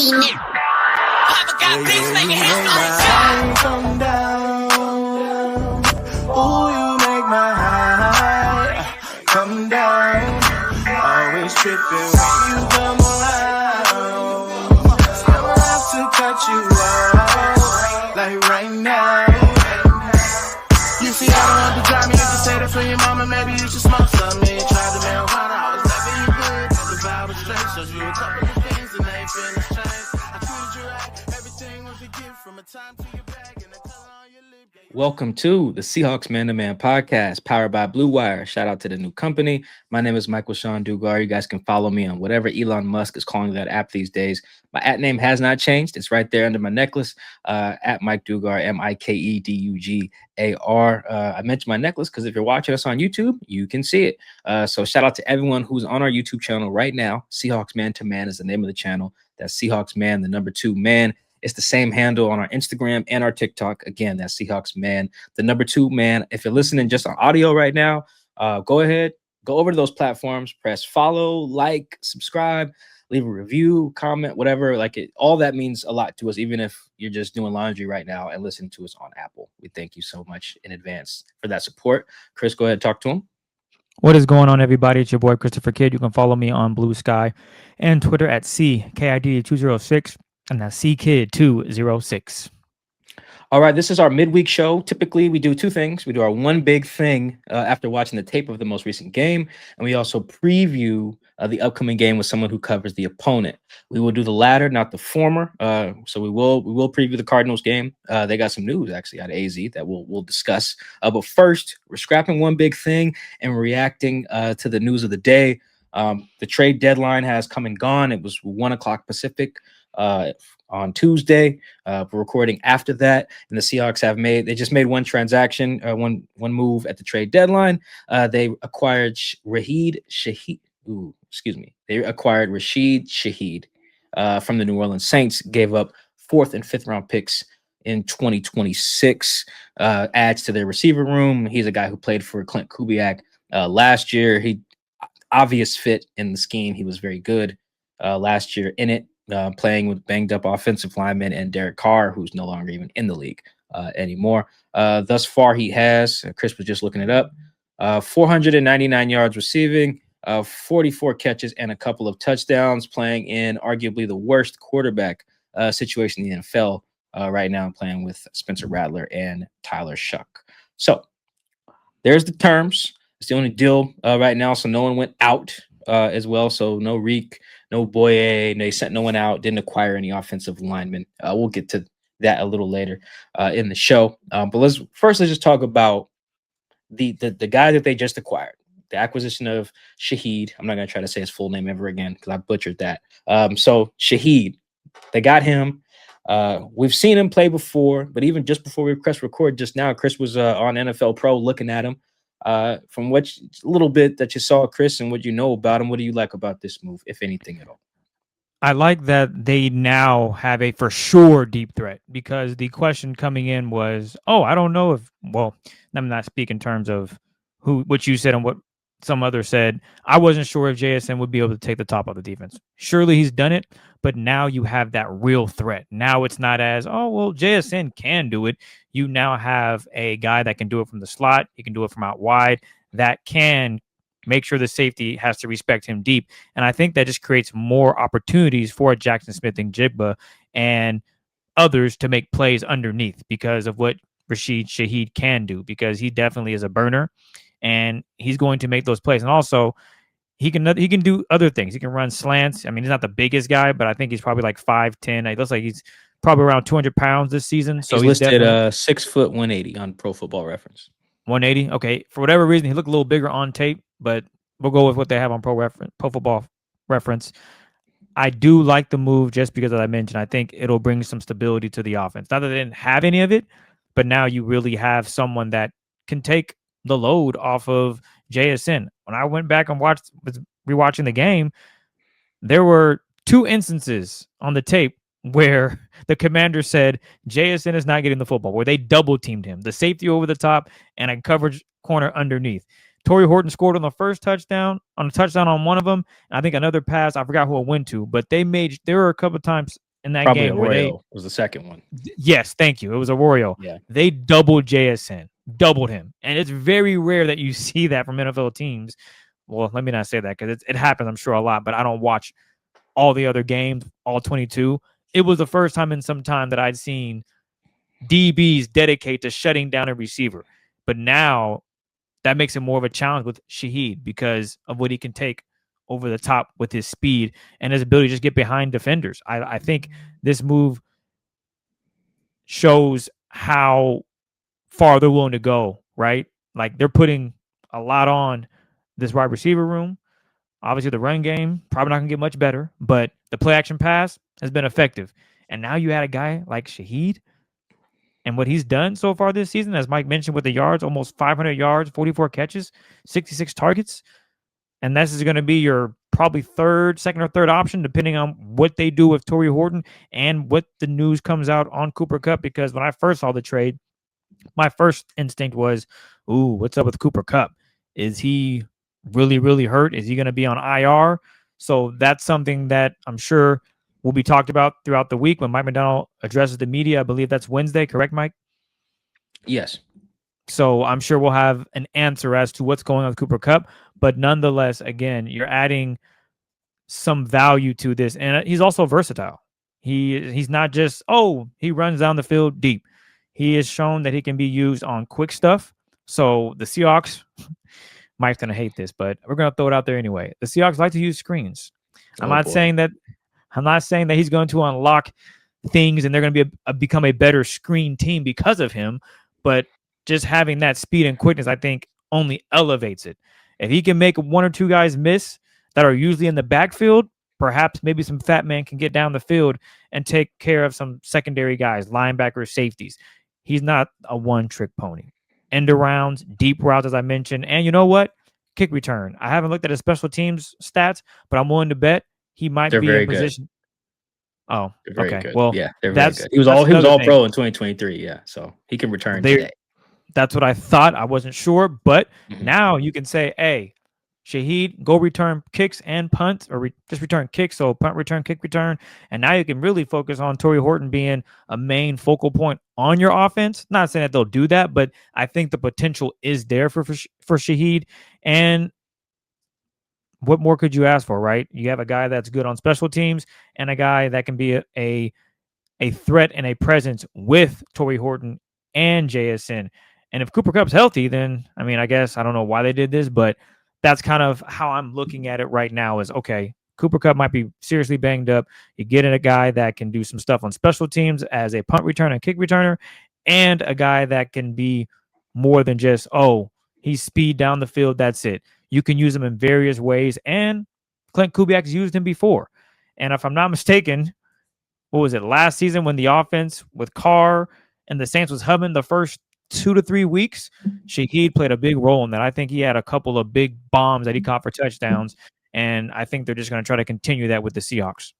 Come down. Ooh, you make my high come down. Always tripping when you come around. Never have to cut you out like right now. You see, I don't have to drive me. You can say that for your mama. Maybe you should smoke some. Me try the marijuana. I was never you good. The vibe was straight. Showed you a couple of things and they feel strange. I treated you right. Everything was a gift from a time to your bag and the color on your lip. Welcome to the Seahawks Man to Man podcast, powered by Blue Wire. Shout out to the new company. My name is Michael-Shawn and You guys can follow me on whatever Elon Musk is calling that app these days. My @ name has not changed. It's right there under my necklace, at Mike Dugar, MikeDugar. I mentioned my necklace because if you're watching us on YouTube, you can see it. So shout out to everyone who's on our YouTube channel right now. Seahawks Man to Man is the name of the channel. That's Seahawks Man, the number 2 man. It's the same handle on our Instagram and our TikTok. Again, that's Seahawks Man, the number 2 man. If you're listening just on audio right now, go ahead, go over to those platforms, press follow, like, subscribe, leave a review, comment, whatever. All that means a lot to us, even if you're just doing laundry right now and listening to us on Apple. We thank you so much in advance for that support. Chris, go ahead and talk to him. What is going on, everybody? It's your boy, Christopher Kid. You can follow me on Blue Sky and Twitter at CKID206. And that's CKid206. All right, this is our midweek show. Typically, we do 2 things. We do our one big thing after watching the tape of the most recent game, and we also preview the upcoming game with someone who covers the opponent. We will do the latter, not the former. So we will preview the Cardinals game. They got some news actually out of AZ that we'll discuss. But first, we're scrapping one big thing and reacting to the news of the day. The trade deadline has come and gone. It was 1:00 Pacific. On Tuesday, we're recording after that, and the Seahawks they just made one transaction, one move at the trade deadline. They acquired Rasheed Shaheed. They acquired Rasheed Shaheed from the New Orleans Saints. Gave up 4th and 5th round picks in 2026. Adds to their receiver room. He's a guy who played for Clint Kubiak last year. He obvious fit in the scheme. He was very good last year in it. Playing with banged up offensive linemen and Derek Carr, who's no longer even in the league anymore. Thus far, he has, Chris was just looking it up, 499 yards receiving, 44 catches, and a couple of touchdowns, playing in arguably the worst quarterback situation in the NFL right now, playing with Spencer Rattler and Tyler Shuck. So there's the terms. It's the only deal right now. So Nolen went out as well. So no Reek, no Boye, they sent no one out, didn't acquire any offensive linemen. We'll get to that a little later in the show. But let's just talk about the guy that they just acquired, the acquisition of Shaheed. I'm not going to try to say his full name ever again because I butchered that. So Shaheed, they got him. We've seen him play before, but even just before we press record just now, Chris was on NFL Pro looking at him. From what a little bit that you saw, Chris, and what you know about him, what do you like about this move, if anything at all? I like that they now have a for sure deep threat, because the question coming in was, I don't know if, I'm not speaking in terms of what you said and what some others said. I wasn't sure if JSN would be able to take the top of the defense. Surely he's done it, but now you have that real threat. Now it's not as, JSN can do it. You now have a guy that can do it from the slot. He can do it from out wide. That can make sure the safety has to respect him deep. And I think that just creates more opportunities for Jackson Smith and Jigba and others to make plays underneath because of what Rasheed Shaheed can do, because he definitely is a burner and he's going to make those plays. And also, he can do other things. He can run slants. I mean, he's not the biggest guy, but I think he's probably like 5'10". It looks like he's probably around 200 pounds this season. So he's listed 6 foot 180 on Pro Football Reference. 180. Okay. For whatever reason, he looked a little bigger on tape, but we'll go with what they have on Pro Football Reference. I do like the move just because, as I mentioned, I think it'll bring some stability to the offense. Not that they didn't have any of it, but now you really have someone that can take the load off of JSN. When I went back and was rewatching the game, there were 2 instances on the tape where the commander said JSN is not getting the football, where they double teamed him, the safety over the top and a coverage corner underneath. Torrey Horton scored on the first touchdown, on one of them. And I think another pass, I forgot who it went to, but there were a couple of times in that Probably game where they Arroyo was the second one. yes, thank you. It was Arroyo. Yeah. They doubled JSN, doubled him. And it's very rare that you see that from NFL teams. Well, let me not say that because it happens, I'm sure, a lot, but I don't watch all the other games, all 22. It was the first time in some time that I'd seen DBs dedicate to shutting down a receiver. But now that makes it more of a challenge with Shaheed because of what he can take over the top with his speed and his ability to just get behind defenders. I think this move shows how far they're willing to go, right? Like they're putting a lot on this wide receiver room. Obviously, the run game probably not going to get much better, but the play action pass has been effective. And now you had a guy like Shaheed and what he's done so far this season, as Mike mentioned with the yards, almost 500 yards, 44 catches, 66 targets. And this is going to be your probably second or third option, depending on what they do with Torrey Horton and what the news comes out on Cooper Kupp. Because when I first saw the trade, my first instinct was, ooh, what's up with Cooper Kupp? Is he really, really hurt? Is he going to be on IR? So that's something that I'm sure will be talked about throughout the week when Mike McDonald addresses the media. I believe that's Wednesday, correct, Mike? Yes. So I'm sure we'll have an answer as to what's going on with Cooper Kupp. But nonetheless, again, you're adding some value to this. And he's also versatile. He's not just, he runs down the field deep. He has shown that he can be used on quick stuff. So the Seahawks, Mike's going to hate this, but we're going to throw it out there anyway. The Seahawks like to use screens. I'm not saying that he's going to unlock things and they're going to become a better screen team because of him, but just having that speed and quickness, I think, only elevates it. If he can make one or two guys miss that are usually in the backfield, perhaps maybe some fat man can get down the field and take care of some secondary guys, linebackers, safeties. He's not a one-trick pony. End arounds, deep routes, as I mentioned. And you know what? Kick return. I haven't looked at his special teams stats, but I'm willing to bet he might be in position. Good. Oh, they're very okay. good. Well, yeah, they're very good. He was all pro in 2023. Yeah, so he can return today. That's what I thought. I wasn't sure, but now you can say, hey, Shaheed, go return kicks and punts, or just return kicks, so punt return, kick return, and now you can really focus on Torrey Horton being a main focal point on your offense. Not saying that they'll do that, but I think the potential is there for Shaheed. And what more could you ask for, right? You have a guy that's good on special teams and a guy that can be a threat and a presence with Torrey Horton and JSN. And if Cooper Kupp's healthy, then, I mean, I guess I don't know why they did this, but that's kind of how I'm looking at it right now is, okay, Cooper Kupp might be seriously banged up. You get in a guy that can do some stuff on special teams as a punt returner and kick returner, and a guy that can be more than just, he's speed down the field, that's it. You can use him in various ways, and Clint Kubiak's used him before. And if I'm not mistaken, what was it, last season when the offense with Carr and the Saints was humming the first 2 to 3 weeks, Shaheed played a big role in that. I think he had a couple of big bombs that he caught for touchdowns, and I think they're just going to try to continue that with the Seahawks.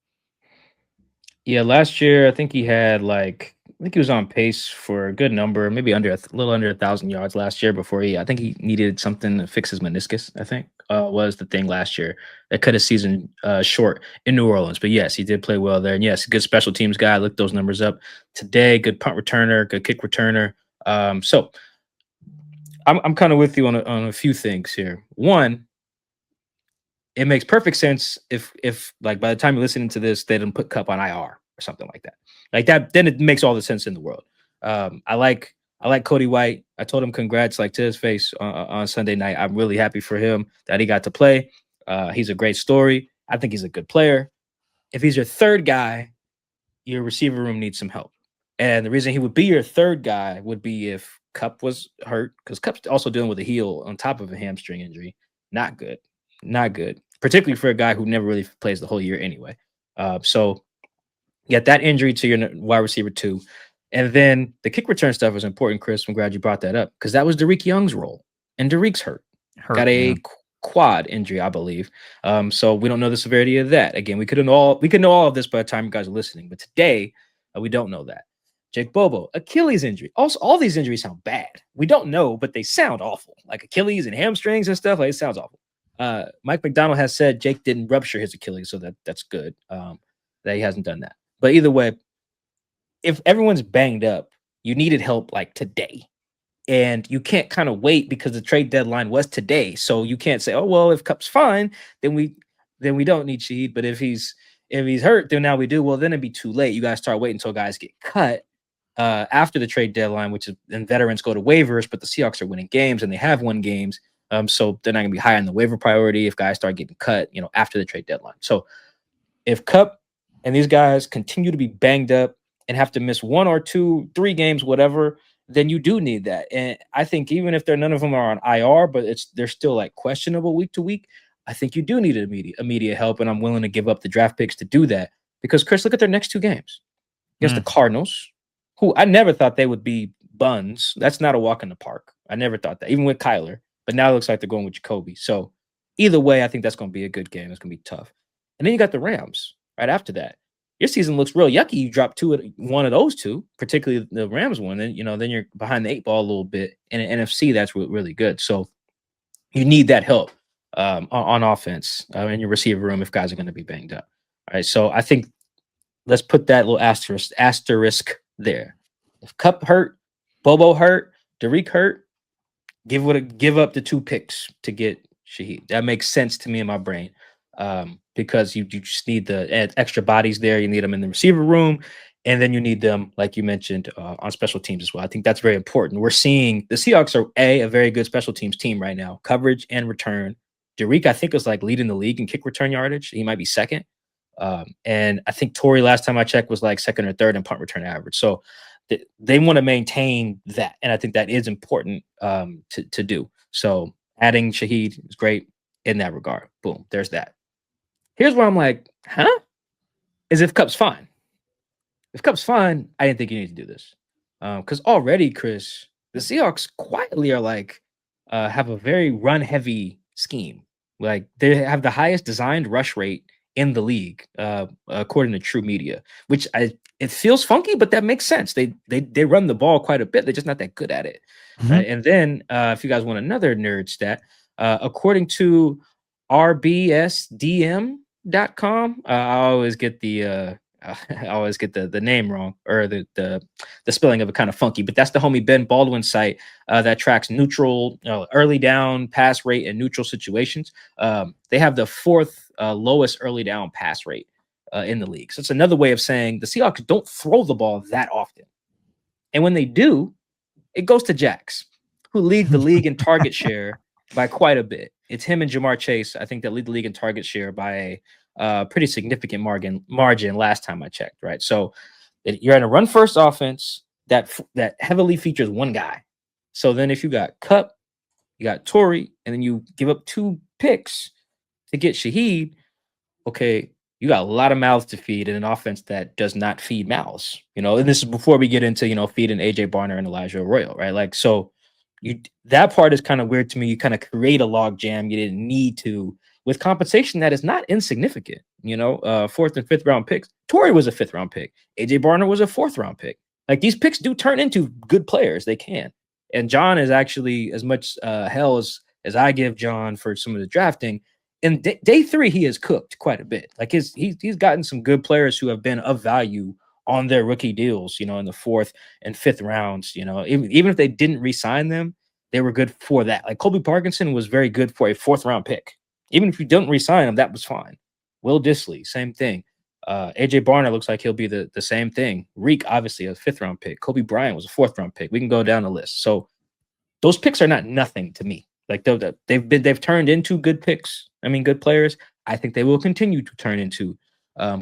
Yeah, last year I think he was on pace for a good number, maybe a little under 1,000 yards last year before I think he needed something to fix his meniscus, I think was the thing last year that cut his season short in New Orleans. But yes, he did play well there. And yes, good special teams guy. Look those numbers up today. Good punt returner, good kick returner. So I'm kind of with you on a few things here. One, it makes perfect sense if like by the time you're listening to this, they didn't put Kupp on IR or something like that. Like that, then it makes all the sense in the world. I like Cody White. I told him congrats, like to his face on Sunday night. I'm really happy for him that he got to play. He's a great story. I think he's a good player. If he's your third guy, your receiver room needs some help. And the reason he would be your third guy would be if Kupp was hurt, because Kupp's also dealing with a heel on top of a hamstring injury. Not good. Not good. Particularly for a guy who never really plays the whole year anyway. So you got that injury to your wide receiver 2. And then the kick return stuff is important, Chris. I'm glad you brought that up because that was Derek Young's role. And Derek's hurt. Got a quad injury, I believe. So we don't know the severity of that. Again, we could know all of this by the time you guys are listening. But today, we don't know that. Jake Bobo, Achilles injury. Also, all these injuries sound bad. We don't know, but they sound awful. Like Achilles and hamstrings and stuff. Like it sounds awful. Mike McDonald has said Jake didn't rupture his Achilles, so that's good that he hasn't done that. But either way, if everyone's banged up, you needed help like today. And you can't kind of wait because the trade deadline was today. So you can't say, oh, well, if Kupp's fine, then we don't need Shaheed. But if he's hurt, then now we do. Well, then it'd be too late. You guys start waiting until guys get cut after the trade deadline, which is then veterans go to waivers, but the Seahawks are winning games and they have won games. So they're not gonna be high on the waiver priority if guys start getting cut, after the trade deadline. So if Kupp and these guys continue to be banged up and have to miss 1 or 2, 3 games, whatever, then you do need that. And I think even if none of them are on IR, but they're still like questionable week to week, I think you do need immediate help. And I'm willing to give up the draft picks to do that. Because Chris, look at their next 2 games. Against the Cardinals, who I never thought they would be buns. That's not a walk in the park. I never thought that, even with Kyler. But now it looks like they're going with Jacoby. So either way, I think that's going to be a good game. It's going to be tough. And then you got the Rams right after that. Your season looks real yucky. You drop one of those 2, particularly the Rams one. Then then you're behind the 8 ball a little bit. And in NFC, that's really good. So you need that help on offense in your receiver room if guys are going to be banged up. All right. So I think let's put that little asterisk there. If Kupp hurt, Bobo hurt, Derek hurt, give up the 2 picks to get Shaheed. That makes sense to me in my brain. Because you just need the extra bodies there. You need them in the receiver room, and then you need them, like you mentioned, on special teams as well. I think that's very important. We're seeing the Seahawks are a very good special teams team right now, coverage and return. Derek, I think, is like leading the league in kick return yardage. He might be second. And I think Torrey, last time I checked, was like second or third in punt return average. So they want to maintain that, and I think that is important to do. So adding Shaheed is great in that regard. Boom, there's that. Here's where I'm like, is if Kupp's fine. If Kupp's fine, I didn't think you need to do this. Because already, Chris, the Seahawks quietly are like, have a very run-heavy scheme. Like, they have the highest designed rush rate in the league, according to True Media, which it feels funky, but that makes sense. They run the ball quite a bit. They're just not that good at it. Right? And then, if you guys want another nerd stat, according to RBSDM.com. I always get the name wrong, or the spelling of it kind of funky, but that's the homie Ben Baldwin site that tracks neutral, early down pass rate in neutral situations. They have the 4th lowest early down pass rate in the league. So it's another way of saying the Seahawks don't throw the ball that often. And when they do, it goes to Jax, who lead the league in target share by quite a bit. It's him and Jamar Chase, I think, that lead the league in target share by a pretty significant margin last time I checked, right? So you're in a run-first offense that heavily features one guy. So then if you got Kupp, you got Torrey, and then you give up 2 picks to get Shaheed, okay, you got a lot of mouths to feed in an offense that does not feed mouths, and this is before we get into, feeding AJ Barner and Elijah Arroyo, right? Like, so that part is kind of weird to me. You kind of create a log jam you didn't need to, with compensation that is not insignificant. 4th and 5th round picks. Torrey was a 5th round pick. AJ Barner was a 4th round pick. Like, these picks do turn into good players. They can. And John is actually, as much hell as I give John for some of the drafting, in day 3 he has cooked quite a bit. Like, he's gotten some good players who have been of value on their rookie deals, in the 4th and 5th rounds. Even if they didn't re-sign them, they were good for that. Like, Colby Parkinson was very good for a 4th round pick. Even if you don't re-sign him, that was fine. Will Dissly, same thing. AJ Barner looks like he'll be the same thing. Reek, obviously, a 5th round pick. Kobe Bryant was a 4th round pick. We can go down the list. So those picks are not nothing to me. Like, they've turned into good picks. I mean, good players. I think they will continue to turn into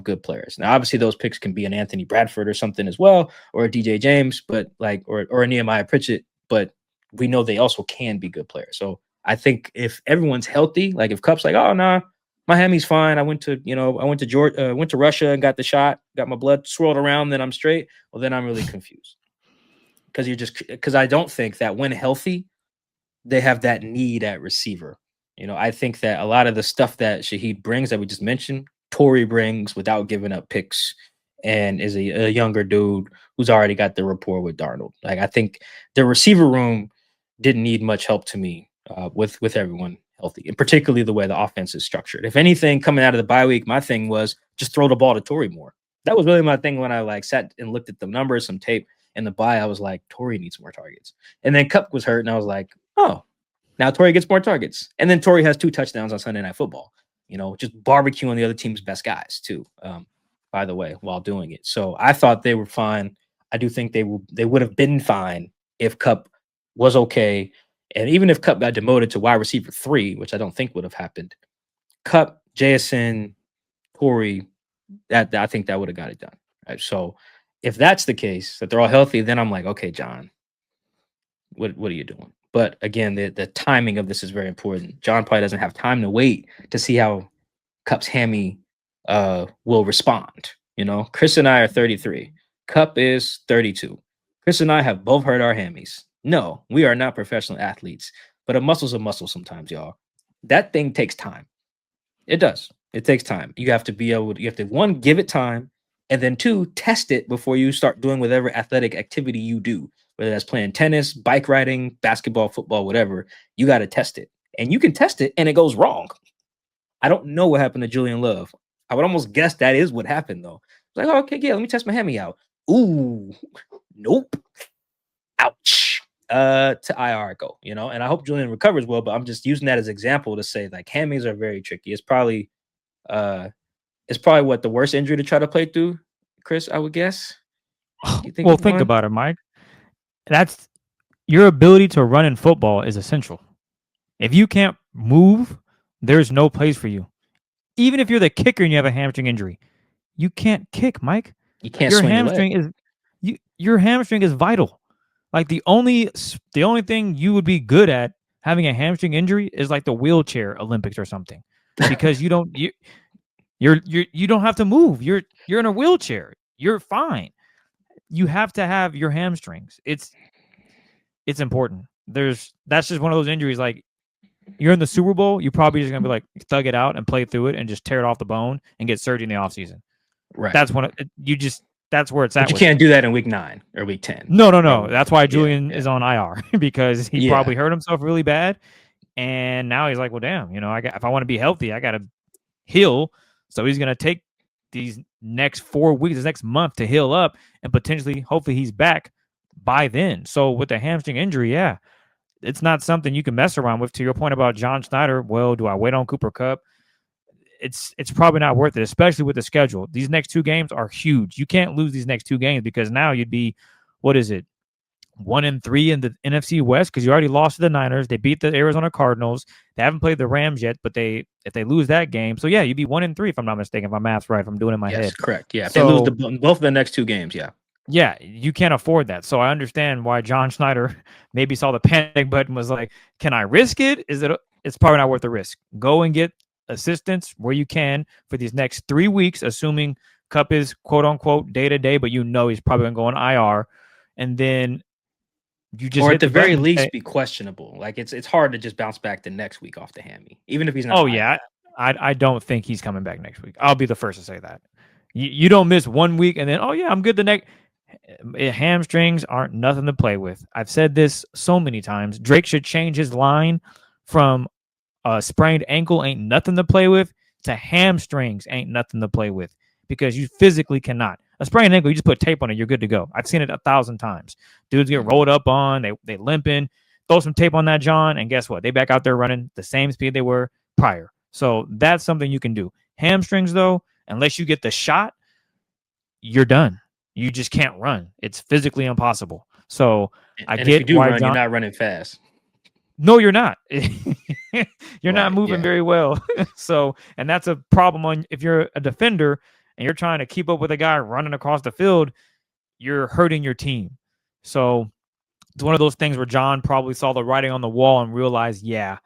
good players. Now, obviously, those picks can be an Anthony Bradford or something as well, or a DJ James, but or a Nehemiah Pritchett. But we know they also can be good players. So I think if everyone's healthy, like if Kupp's like, oh nah, Miami's fine. I went to Georgia, went to Russia and got the shot, got my blood swirled around, then I'm straight. Well, then I'm really confused because I don't think that when healthy, they have that need at receiver. I think that a lot of the stuff that Shaheed brings that we just mentioned, Torrey brings without giving up picks, and is a younger dude who's already got the rapport with Darnold. Like, I think the receiver room didn't need much help to me with everyone healthy, and particularly the way the offense is structured. If anything, coming out of the bye week, my thing was just throw the ball to Torrey more. That was really my thing when I like sat and looked at the numbers, some tape, and the bye. I was like, Torrey needs more targets. And then Kupp was hurt, and I was like, oh, now Torrey gets more targets. And then Torrey has 2 touchdowns on Sunday Night Football. Just barbecuing the other team's best guys too. By the way, while doing it. So I thought they were fine. I do think they would have been fine if Kupp was okay. And even if Kupp got demoted to wide receiver 3, which I don't think would have happened, Kupp, JSN, Torrey, that I think that would have got it done. Right? So if that's the case, that they're all healthy, then I'm like, okay, John, what are you doing? But again, the timing of this is very important. John probably doesn't have time to wait to see how Kupp's hammy will respond. Chris and I are 33. Kupp is 32. Chris and I have both hurt our hammies. No, we are not professional athletes, but a muscle's a muscle sometimes, y'all. That thing takes time. It does. It takes time. You have to be able to, 1, give it time, and then 2, test it before you start doing whatever athletic activity you do, whether that's playing tennis, bike riding, basketball, football, whatever. You got to test it. And you can test it and it goes wrong. I don't know what happened to Julian Love. I would almost guess that is what happened, though. Like, oh, okay, yeah, let me test my hammy out. Ooh, nope. Ouch. To IR go, and I hope Julian recovers well, but I'm just using that as an example to say like hammies are very tricky. It's probably what the worst injury to try to play through, Chris, I would guess. Well, think about it, Mike. That's your ability to run in football is essential. If you can't move, there's no place for you. Even if you're the kicker and you have a hamstring injury, you can't kick, Mike. You can't your swing hamstring your leg. Your hamstring is vital. Like the only thing you would be good at having a hamstring injury is like the wheelchair Olympics or something, because you don't have to move. You're in a wheelchair. You're fine. You have to have your hamstrings. It's important. That's just one of those injuries. Like you're in the Super Bowl, you're probably just gonna be like thug it out and play through it and just tear it off the bone and get surgery in the offseason. Right. That's that's where it's at. But you can't do that in week 9 or week 10. No. That's why Julian is on IR because he probably hurt himself really bad. And now he's like, well, damn, if I want to be healthy, I got to heal. So he's going to take these next 4 weeks, this next month to heal up and potentially, hopefully he's back by then. So with the hamstring injury, it's not something you can mess around with. To your point about John Schneider, well, do I wait on Cooper Kupp? It's probably not worth it, especially with the schedule. These next 2 games are huge. You can't lose these next 2 games because now you'd be, 1-3 in the NFC West because you already lost to the Niners. They beat the Arizona Cardinals. They haven't played the Rams yet, but if they lose that game, so you'd be 1-3 if I'm not mistaken. If my math's right, if I'm doing it in my head. Yes, correct. Yeah, if they lose both of the next 2 games, yeah, you can't afford that. So I understand why John Schneider maybe saw the panic button, was like, can I risk it? It's probably not worth the risk. Go and get assistance where you can for these next 3 weeks, assuming Kupp is quote unquote day to day, but he's probably going to go on IR. And then you just, or at the very least, be questionable. Like it's hard to just bounce back the next week off the hammy, even if he's not. Oh, yeah. I don't think he's coming back next week. I'll be the first to say that. You don't miss 1 week and then, oh, yeah, I'm good the next. Hamstrings aren't nothing to play with. I've said this so many times. Drake should change his line from a sprained ankle ain't nothing to play with to hamstrings ain't nothing to play with, because you physically cannot. A sprained ankle, you just put tape on it, you're good to go. I've seen it 1,000 times. Dudes get rolled up on, they limping, throw some tape on that, John, and guess what? They back out there running the same speed they were prior. So that's something you can do. Hamstrings, though, unless you get the shot, you're done. You just can't run. It's physically impossible. So I get if you do why run, John, you're not running fast. No, you're not. You're not moving very well. So, and that's a problem if you're a defender and you're trying to keep up with a guy running across the field, you're hurting your team. So it's one of those things where John probably saw the writing on the wall and realized, I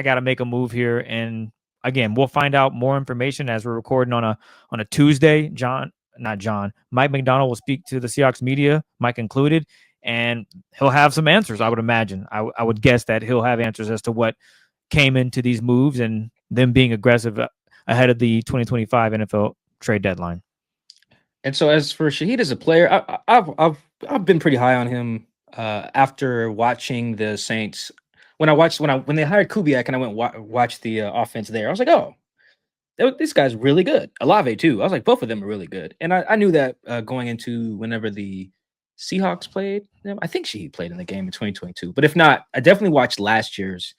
got to make a move here. And again, we'll find out more information as we're recording on a Tuesday. Mike McDonald will speak to the Seahawks media, Mike included, and he'll have some answers, I would imagine. I would guess that he'll have answers as to what came into these moves and them being aggressive ahead of the 2025 NFL trade deadline. And so as for Shaheed as a player, I've been pretty high on him after watching the Saints. When they hired Kubiak and I went watch the offense there, I was like, oh, this guy's really good. Olave too. I was like, both of them are really good, and I knew that going into whenever the Seahawks played them. I think she played in the game in 2022, but if not, I definitely watched last year's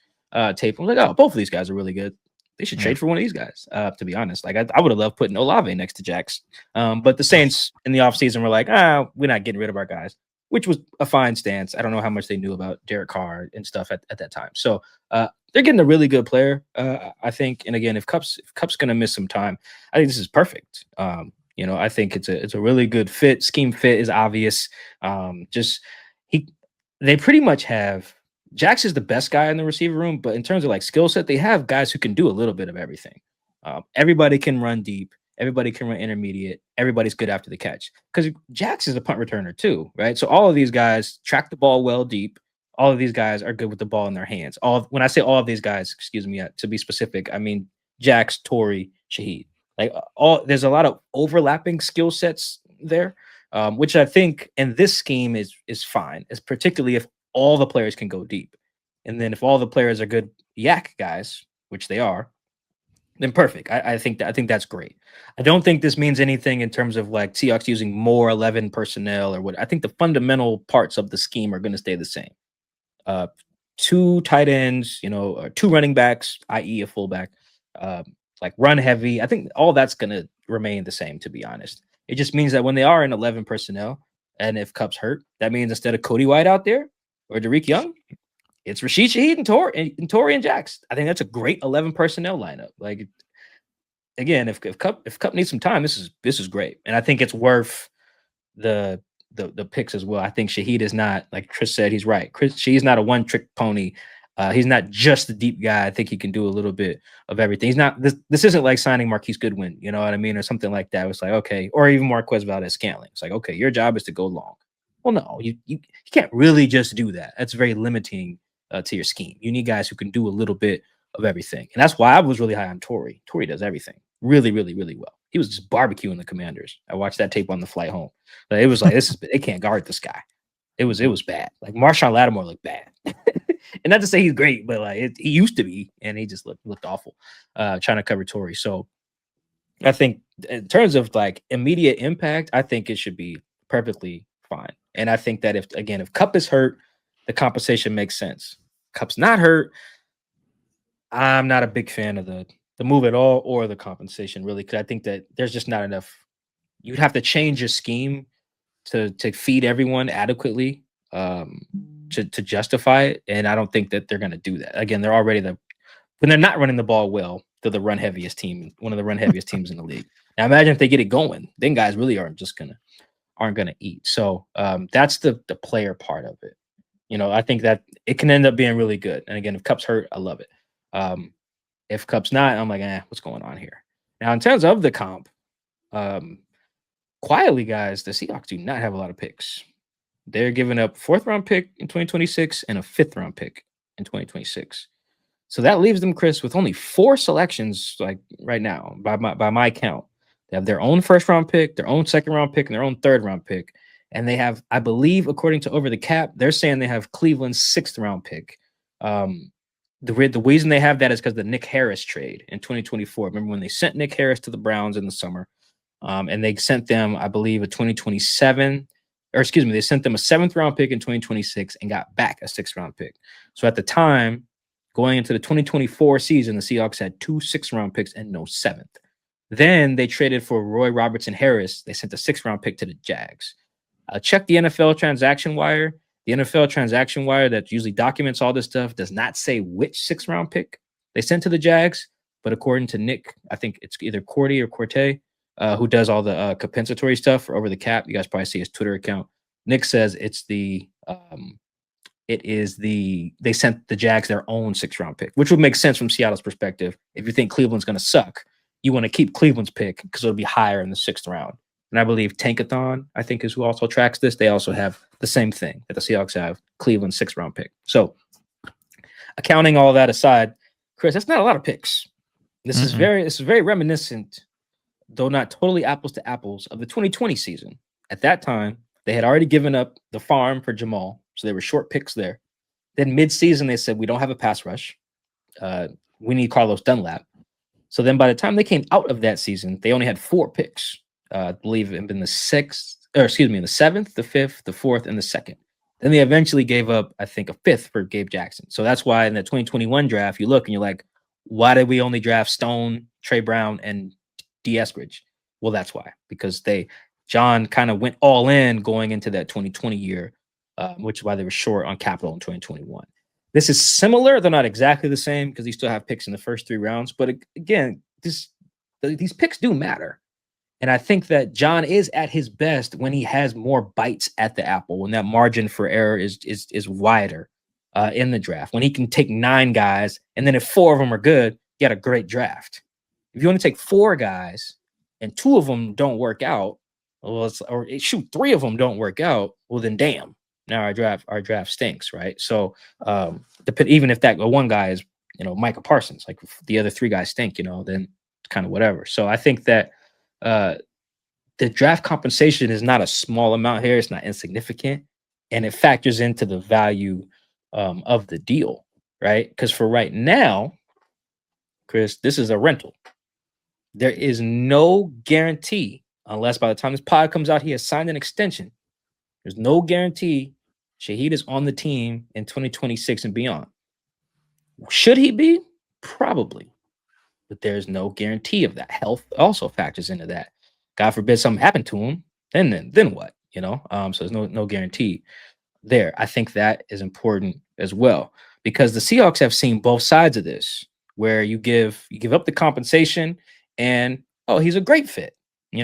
tape. I was like, oh, both of these guys are really good. They should trade for one of these guys. To be honest, like I would have loved putting Olave next to Jax. But the Saints in the offseason were like, we're not getting rid of our guys, which was a fine stance. I don't know how much they knew about Derek Carr and stuff at that time. So they're getting a really good player, I think. And again, if Kupp's going to miss some time, I think this is perfect. I think it's a really good fit. Scheme fit is obvious. They pretty much have Jax is the best guy in the receiver room, but in terms of like skill set, they have guys who can do a little bit of everything. Everybody can run deep. Everybody can run intermediate. Everybody's good after the catch because Jax is a punt returner too, right? So all of these guys track the ball well deep. All of these guys are good with the ball in their hands. When I say all of these guys, excuse me, to be specific, I mean Jax, Torrey, Shaheed. Like there's a lot of overlapping skill sets there, which I think in this scheme is fine, is particularly if all the players can go deep, and then if all the players are good yak guys, which they are, then perfect. I think that's great. I don't think this means anything in terms of like Seahawks using more 11 personnel or what. I think the fundamental parts of the scheme are going to stay the same. 2 tight ends, or 2 running backs, i.e. a fullback, like run heavy. I think all that's going to remain the same, to be honest. It just means that when they are in 11 personnel, and if Kupp's hurt, that means instead of Cody White out there or Derek Young, it's Rasheed Shaheed and Torrey and Jax. I think that's a great 11 personnel lineup. Like, again, if Kupp needs some time, this is great, and I think it's worth the picks as well. I think Shaheed is not, like Chris said, he's right. Shaheed's not a one-trick pony. He's not just the deep guy. I think he can do a little bit of everything. He's not this isn't like signing Marquise Goodwin, you know what I mean, or something like that. It's like, okay, or even Marquez Valdez-Scantling. It's like, okay, your job is to go long. Well, no, you can't really just do that. That's very limiting to your scheme. You need guys who can do a little bit of everything, and that's why I was really high on Torrey. Torrey does everything really, really, really well. He was just barbecuing the Commanders. I watched that tape on the flight home. It was like they can't guard this guy. It was bad. Like Marshawn Lattimore looked bad, and not to say he's great, but like he used to be, and he just looked awful trying to cover Torrey. So I think in terms of like immediate impact, I think it should be perfectly fine. And I think that if Kupp is hurt, the compensation makes sense. Kupp's not hurt, I'm not a big fan of the move at all or the compensation, really, because I think that there's just not enough. You'd have to change your scheme to feed everyone adequately to justify it, and I don't think that they're going to do that. Again, they're already when they're not running the ball well, they're the run heaviest team, one of the run heaviest teams in the league. Now, imagine if they get it going, then guys really aren't gonna eat. So that's the player part of it. I think that it can end up being really good. And again, if Kupp's hurt, I love it. If Kupp's not, I'm like, what's going on here? Now, in terms of the comp, quietly, guys, the Seahawks do not have a lot of picks. They're giving up 4th round pick in 2026 and a 5th round pick in 2026. So that leaves them, Chris, with only 4 selections, like right now, by my count. They have their own 1st round pick, their own 2nd round pick, and their own 3rd round pick. And they have, I believe, according to Over the Cap, they're saying they have Cleveland's 6th round pick. The reason they have that is because the Nick Harris trade in 2024. Remember when they sent Nick Harris to the Browns in the summer, and they sent them, I believe, a 2027, or excuse me, they sent them a 7th round pick in 2026 and got back a 6th round pick. So at the time, going into the 2024 season, the Seahawks had 2 6th round picks and no 7th. Then they traded for Roy Robertson Harris. They sent a 6th round pick to the Jags. Check the NFL transaction wire. The NFL transaction wire that usually documents all this stuff does not say which 6th round pick they sent to the Jags, but according to Nick, I think it's either Cordy or Corte, who does all the compensatory stuff for Over the Cap. You guys probably see his Twitter account. Nick says they sent the Jags their own 6th round pick, which would make sense from Seattle's perspective. If you think Cleveland's going to suck, you want to keep Cleveland's pick because it'll be higher in the 6th round. And I believe Tankathon, I think, is who also tracks this. They also have the same thing that the Seahawks have, Cleveland's 6th round pick. So accounting all that aside, Chris, that's not a lot of picks. This is very reminiscent, though not totally apples to apples, of the 2020 season. At that time, they had already given up the farm for Jamal, so they were short picks there. Then mid-season, they said, we don't have a pass rush. We need Carlos Dunlap. So then by the time they came out of that season, they only had 4 picks. I believe it had been the 6th, or excuse me, the 7th, the 5th, the 4th, and the 2nd. Then they eventually gave up, I think, a 5th for Gabe Jackson. So that's why in the 2021 draft, you look and you're like, why did we only draft Stone, Trey Brown, and D. Eskridge? Well, that's why, because John kind of went all in going into that 2020 year, which is why they were short on capital in 2021. This is similar. They're not exactly the same because you still have picks in the first 3 rounds. But again, these picks do matter. And I think that John is at his best when he has more bites at the apple, when that margin for error is wider in the draft, when he can take 9 guys, and then if 4 of them are good, you got a great draft. If you want to take 4 guys and 2 of them don't work out, or 3 of them don't work out, well then damn, now our draft stinks, right? So even if that one guy is Micah Parsons, like if the other 3 guys stink, then kind of whatever. So I think that the draft compensation is not a small amount here. It's not insignificant, and it factors into the value of the deal, right? Because for right now, Chris, this is a rental. There is no guarantee, unless by the time this pod comes out, he has signed an extension. There's no guarantee Shaheed is on the team in 2026 and beyond. Should he be? Probably. But there's no guarantee of that. Health also factors into that. God forbid something happened to him, then what? So there's no guarantee there. I think that is important as well, because the Seahawks have seen both sides of this, where you give up the compensation and he's a great fit. We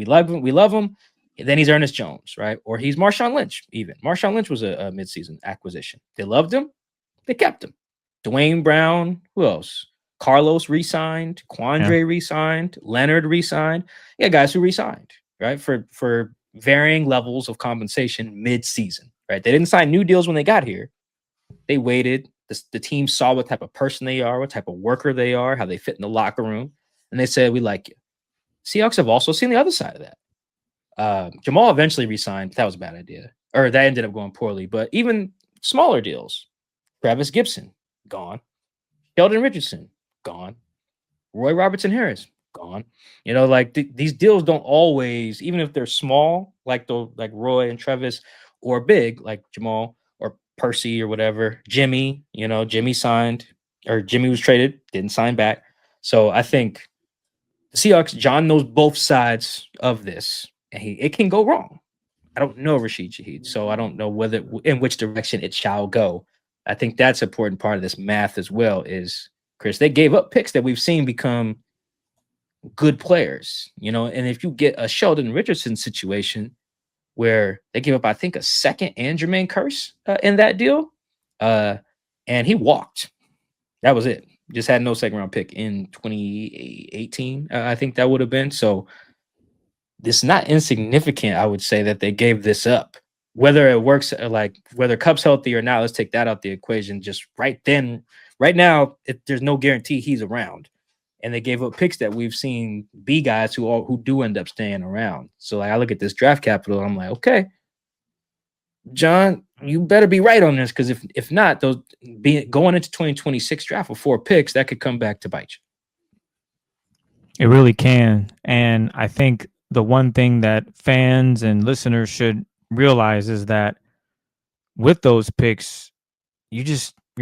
love him. And then he's Ernest Jones, right? Or he's Marshawn Lynch. Even Marshawn Lynch was a midseason acquisition. They loved him, they kept him. Dwayne Brown, who else? Carlos re-signed, Quandre re-signed, Leonard re-signed. Yeah, guys who re-signed, right? For varying levels of compensation mid-season, right? They didn't sign new deals when they got here. They waited. The team saw what type of person they are, what type of worker they are, how they fit in the locker room, and they said, we like you. Seahawks have also seen the other side of that. Jamal eventually re-signed, but that was a bad idea. Or that ended up going poorly. But even smaller deals, Travis Gibson, gone. Sheldon Richardson, gone. Roy Robertson Harris, gone. These deals don't always, even if they're small, like Roy and Travis, or big, like Jamal or Percy or whatever. Jimmy, Jimmy signed, or Jimmy was traded, didn't sign back. So I think the Seahawks, John knows both sides of this, and it can go wrong. I don't know Rasheed Shaheed, so I don't know in which direction it shall go. I think that's an important part of this math as well is, Chris, they gave up picks that we've seen become good players, and if you get a Sheldon Richardson situation where they give up, I think, a 2nd and Jermaine Kearse in that deal, and he walked. That was it. Just had no 2nd round pick in 2018. I think that would have been. So this is not insignificant, I would say, that they gave this up. Whether it works, whether Kupp's healthy or not, let's take that out the equation. Just right now, there's no guarantee he's around. And they gave up picks that we've seen be guys who do end up staying around. So I look at this draft capital, and I'm like, okay, John, you better be right on this, because if not, going into 2026 draft with 4 picks, that could come back to bite you. It really can. And I think the one thing that fans and listeners should realize is that with those picks, you're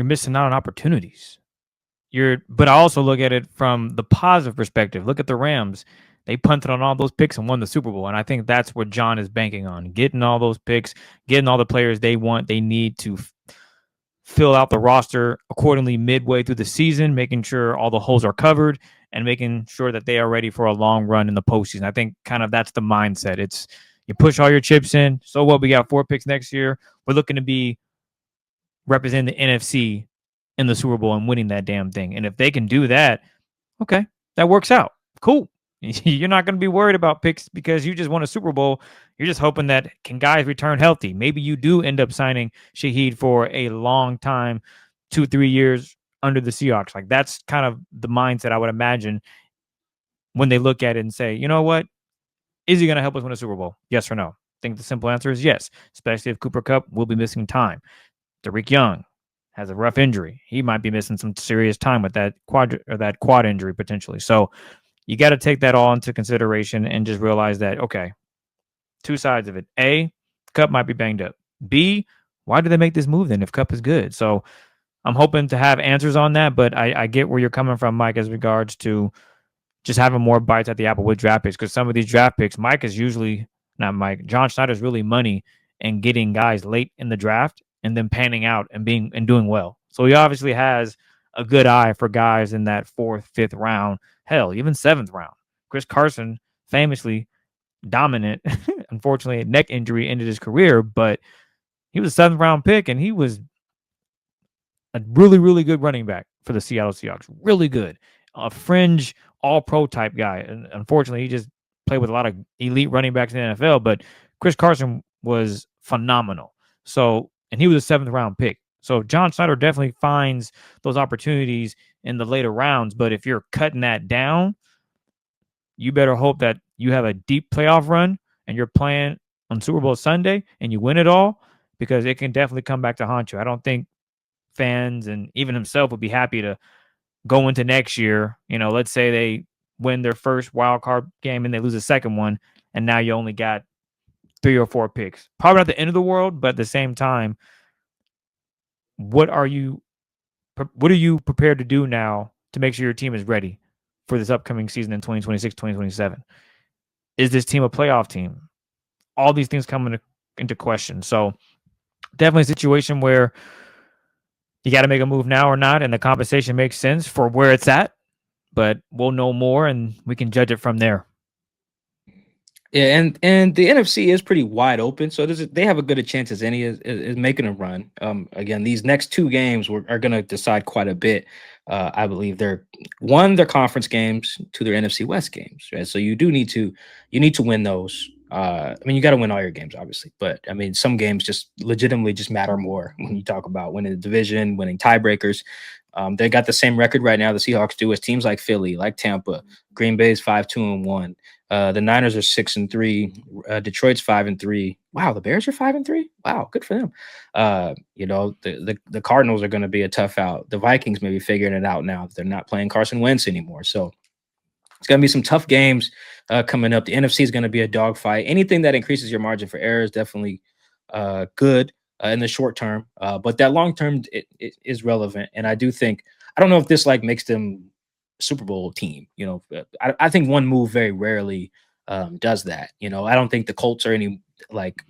missing out on opportunities. But I also look at it from the positive perspective. Look at the Rams. They punted on all those picks and won the Super Bowl. And I think that's what John is banking on, getting all those picks, getting all the players they need to fill out the roster accordingly midway through the season, making sure all the holes are covered and making sure that they are ready for a long run in the postseason. I think kind of that's the mindset. It's you push all your chips in. So what? We got 4 picks next year. We're looking to be representing the NFC in the Super Bowl and winning that damn thing. And if they can do that, okay, that works out. Cool. You're not going to be worried about picks because you just won a Super Bowl. You're just hoping that can guys return healthy. Maybe you do end up signing Shaheed for a long time, 2-3 years under the Seahawks. Like that's kind of the mindset I would imagine when they look at it and say, you know what? Is he going to help us win a Super Bowl? Yes or no? I think the simple answer is yes, especially if Cooper Kupp will be missing time. Tariq Young has a rough injury. He might be missing some serious time with that quad injury potentially. So you got to take that all into consideration and just realize that, okay, two sides of it. A, Kupp might be banged up. B, why do they make this move then if Kupp is good? So I'm hoping to have answers on that, but I get where you're coming from, Mike, as regards to just having more bites at the apple with draft picks, because some of these draft picks, John Schneider's really money in getting guys late in the draft and then panning out and doing well. So he obviously has a good eye for guys in that 4th, 5th round, hell, even 7th round. Chris Carson, famously dominant, unfortunately, a neck injury ended his career, but he was a 7th round pick and he was a really, really good running back for the Seattle Seahawks. Really good. A fringe all-pro type guy. And unfortunately, he just played with a lot of elite running backs in the NFL, but Chris Carson was phenomenal. So, and he was a 7th round pick. So John Schneider definitely finds those opportunities in the later rounds. But if you're cutting that down, you better hope that you have a deep playoff run and you're playing on Super Bowl Sunday and you win it all, because it can definitely come back to haunt you. I don't think fans and even himself would be happy to go into next year. Let's say they win their first wild card game and they lose a second one, and now you only got 3 or 4 picks. Probably not the end of the world, but at the same time, what are you prepared to do now to make sure your team is ready for this upcoming season in 2026, 2027? Is this team a playoff team? All these things come into question. So definitely a situation where you got to make a move now or not, and the compensation makes sense for where it's at, but we'll know more and we can judge it from there. Yeah, and the NFC is pretty wide open, so they have a good a chance as any is making a run. Again, these next 2 games are going to decide quite a bit. I believe they're their conference games, 2 their NFC West games, right? So you need to win those. I mean, you got to win all your games, obviously, but I mean, some games just legitimately just matter more when you talk about winning the division, winning tiebreakers. They got the same record right now, the Seahawks do, as teams like Philly, like Tampa. Green Bay's 5-2-1. The Niners are 6-3. Detroit's 5-3. Wow, the Bears are 5-3. Wow, good for them. The Cardinals are going to be a tough out. The Vikings may be figuring it out now that they're not playing Carson Wentz anymore. So it's going to be some tough games coming up. The NFC is going to be a dogfight. Anything that increases your margin for error is definitely good in the short term, but that long term it is relevant. And I do think, I don't know if this makes them a Super Bowl team. I think one move very rarely does that. I don't think the Colts are any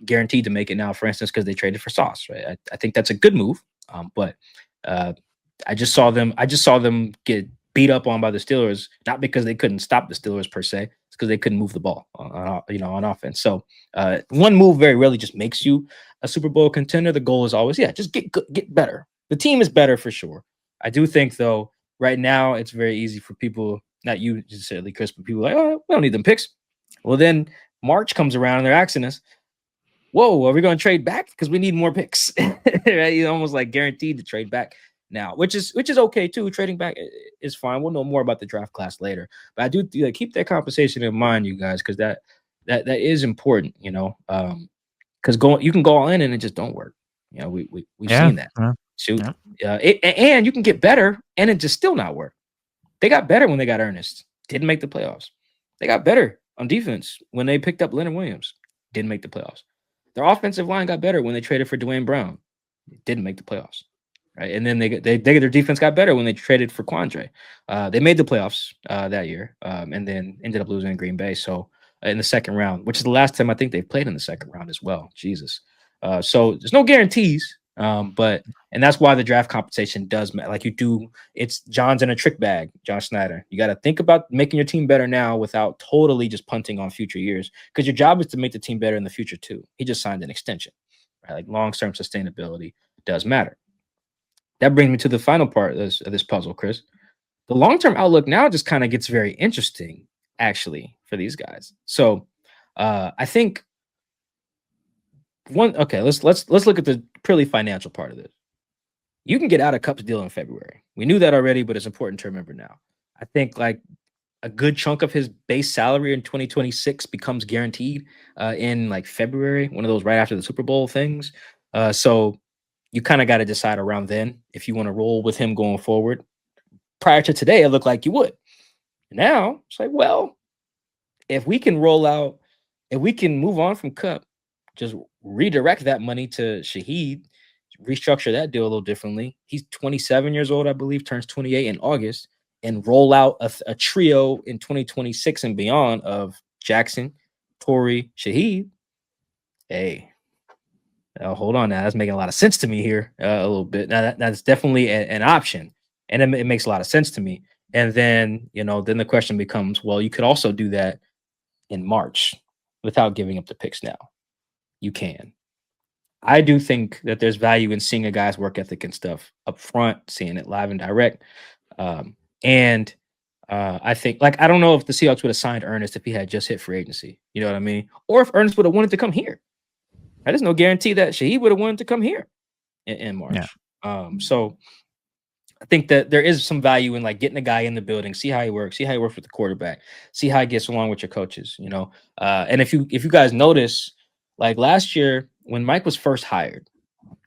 guaranteed to make it now, for instance, because they traded for Sauce. Right, I think that's a good move, but I just saw them get beat up on by the Steelers, not because they couldn't stop the Steelers per se, it's because they couldn't move the ball on offense. So one move very rarely just makes you a Super Bowl contender. The goal is always, just get better. The team is better for sure. I do think though, right now it's very easy for people, not you necessarily, Chris, but people oh, we don't need them picks. Well, then March comes around and they're asking us, whoa, are we going to trade back? Because we need more picks. Right? You're almost guaranteed to trade back now, which is okay too. Trading back is fine. We'll know more about the draft class later, but I do keep that conversation in mind, you guys, because that is important. Because you can go all in and it just don't work. We've seen that. And you can get better and it just still not work. They got better when they got Ernest. Didn't make the playoffs. They got better on defense when they picked up Leonard Williams. Didn't make the playoffs. Their offensive line got better when they traded for Dwayne Brown. Didn't make the playoffs. Right. And then their defense got better when they traded for Quandre. They made the playoffs that year and then ended up losing in Green Bay. So in the second round, which is the last time I think they've played in the second round as well. Jesus. So there's no guarantees. And that's why the draft compensation does matter. You do, it's John's in a trick bag, John Schneider. You got to think about making your team better now without totally just punting on future years, because your job is to make the team better in the future too. He just signed an extension, right? Long-term sustainability does matter. That brings me to the final part of this puzzle, Chris. The long-term outlook now just kind of gets very interesting, actually, for these guys. So I think let's look at the purely financial part of this. You can get out of Kupp's deal in February. We knew that already, but it's important to remember now. I think a good chunk of his base salary in 2026 becomes guaranteed in February, one of those right after the Super Bowl things. So you kind of got to decide around then if you want to roll with him going forward. Prior to today, it looked like you would. Now it's like, well, if we can roll out, if we can move on from Kupp, just redirect that money to Shaheed, restructure that deal a little differently. He's 27 years old, I believe, turns 28 in August, and roll out a trio in 2026 and beyond of Jackson, Torrey, Shaheed. Hey, hold on now. That's making a lot of sense to me here a little bit. Now that's definitely an option, and it makes a lot of sense to me. And then, then the question becomes, well, you could also do that in March without giving up the picks now. You can. I do think that there's value in seeing a guy's work ethic and stuff up front, seeing it live and direct. And I think, I don't know if the Seahawks would have signed Ernest if he had just hit free agency. You know what I mean? Or if Ernest would have wanted to come here. There's no guarantee that Shaheed would have wanted to come here in March. Yeah. So I think that there is some value in getting a guy in the building, see how he works with the quarterback, see how he gets along with your coaches, and if you guys notice, last year when Mike was first hired,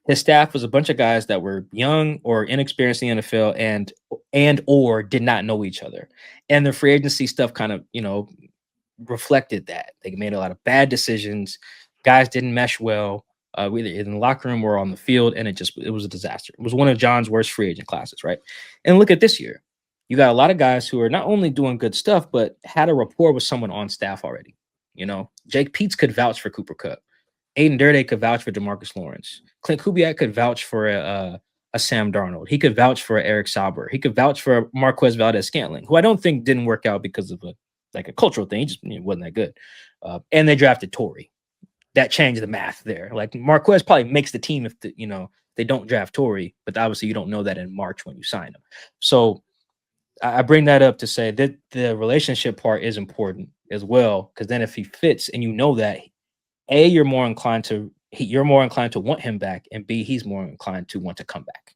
his staff was a bunch of guys that were young or inexperienced in the NFL and or did not know each other. And the free agency stuff kind of, reflected that. They made a lot of bad decisions. Guys didn't mesh well. Either in the locker room or on the field, and it was a disaster. It was one of John's worst free agent classes, right? And look at this year. You got a lot of guys who are not only doing good stuff, but had a rapport with someone on staff already. Jake Peets could vouch for Cooper Kupp. Aiden Durde could vouch for DeMarcus Lawrence. Clint Kubiak could vouch for a Sam Darnold. He could vouch for Eric Sauber. He could vouch for Marquez Valdez-Scantling, who I don't think didn't work out because of a cultural thing. He just wasn't that good. And they drafted Torrey. That changed the math there. Marquez probably makes the team if they don't draft Torrey, but obviously you don't know that in March when you sign him. So I bring that up to say that the relationship part is important as well, because then if he fits and that, A, you're more inclined to want him back, and B, he's more inclined to want to come back.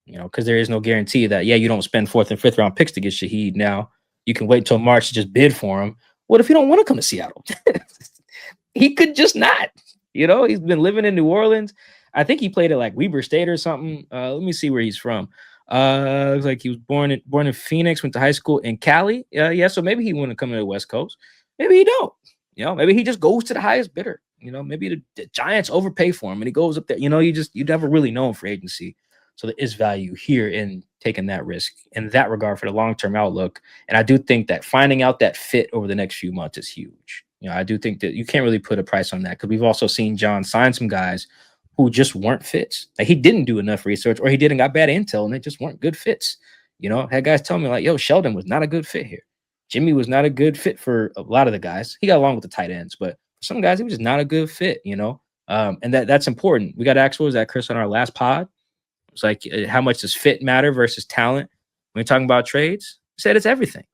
Because there is no guarantee that you don't spend 4th and 5th round picks to get Shaheed. Now you can wait until March to just bid for him. What if you don't want to come to Seattle? He could just not. He's been living in New Orleans. I think he played at Weber State or something. Let me see where he's from. Looks like he was born in Phoenix, went to high school in Cali. So maybe he want to come to the West Coast. Maybe he don't. Maybe he just goes to the highest bidder. Maybe the Giants overpay for him and he goes up there. You never really know in free agency. So there is value here in taking that risk in that regard for the long-term outlook. And I do think that finding out that fit over the next few months is huge. I do think that you can't really put a price on that, because we've also seen John sign some guys who just weren't fits. He didn't do enough research, or he didn't got bad intel, and they just weren't good fits. Had guys tell me yo, Sheldon was not a good fit here. Jimmy was not a good fit for a lot of the guys. He got along with the tight ends, but for some guys, he was just not a good fit, and that's important. We got to ask, what was that, Chris, on our last pod? It's how much does fit matter versus talent when you're talking about trades? We said it's everything.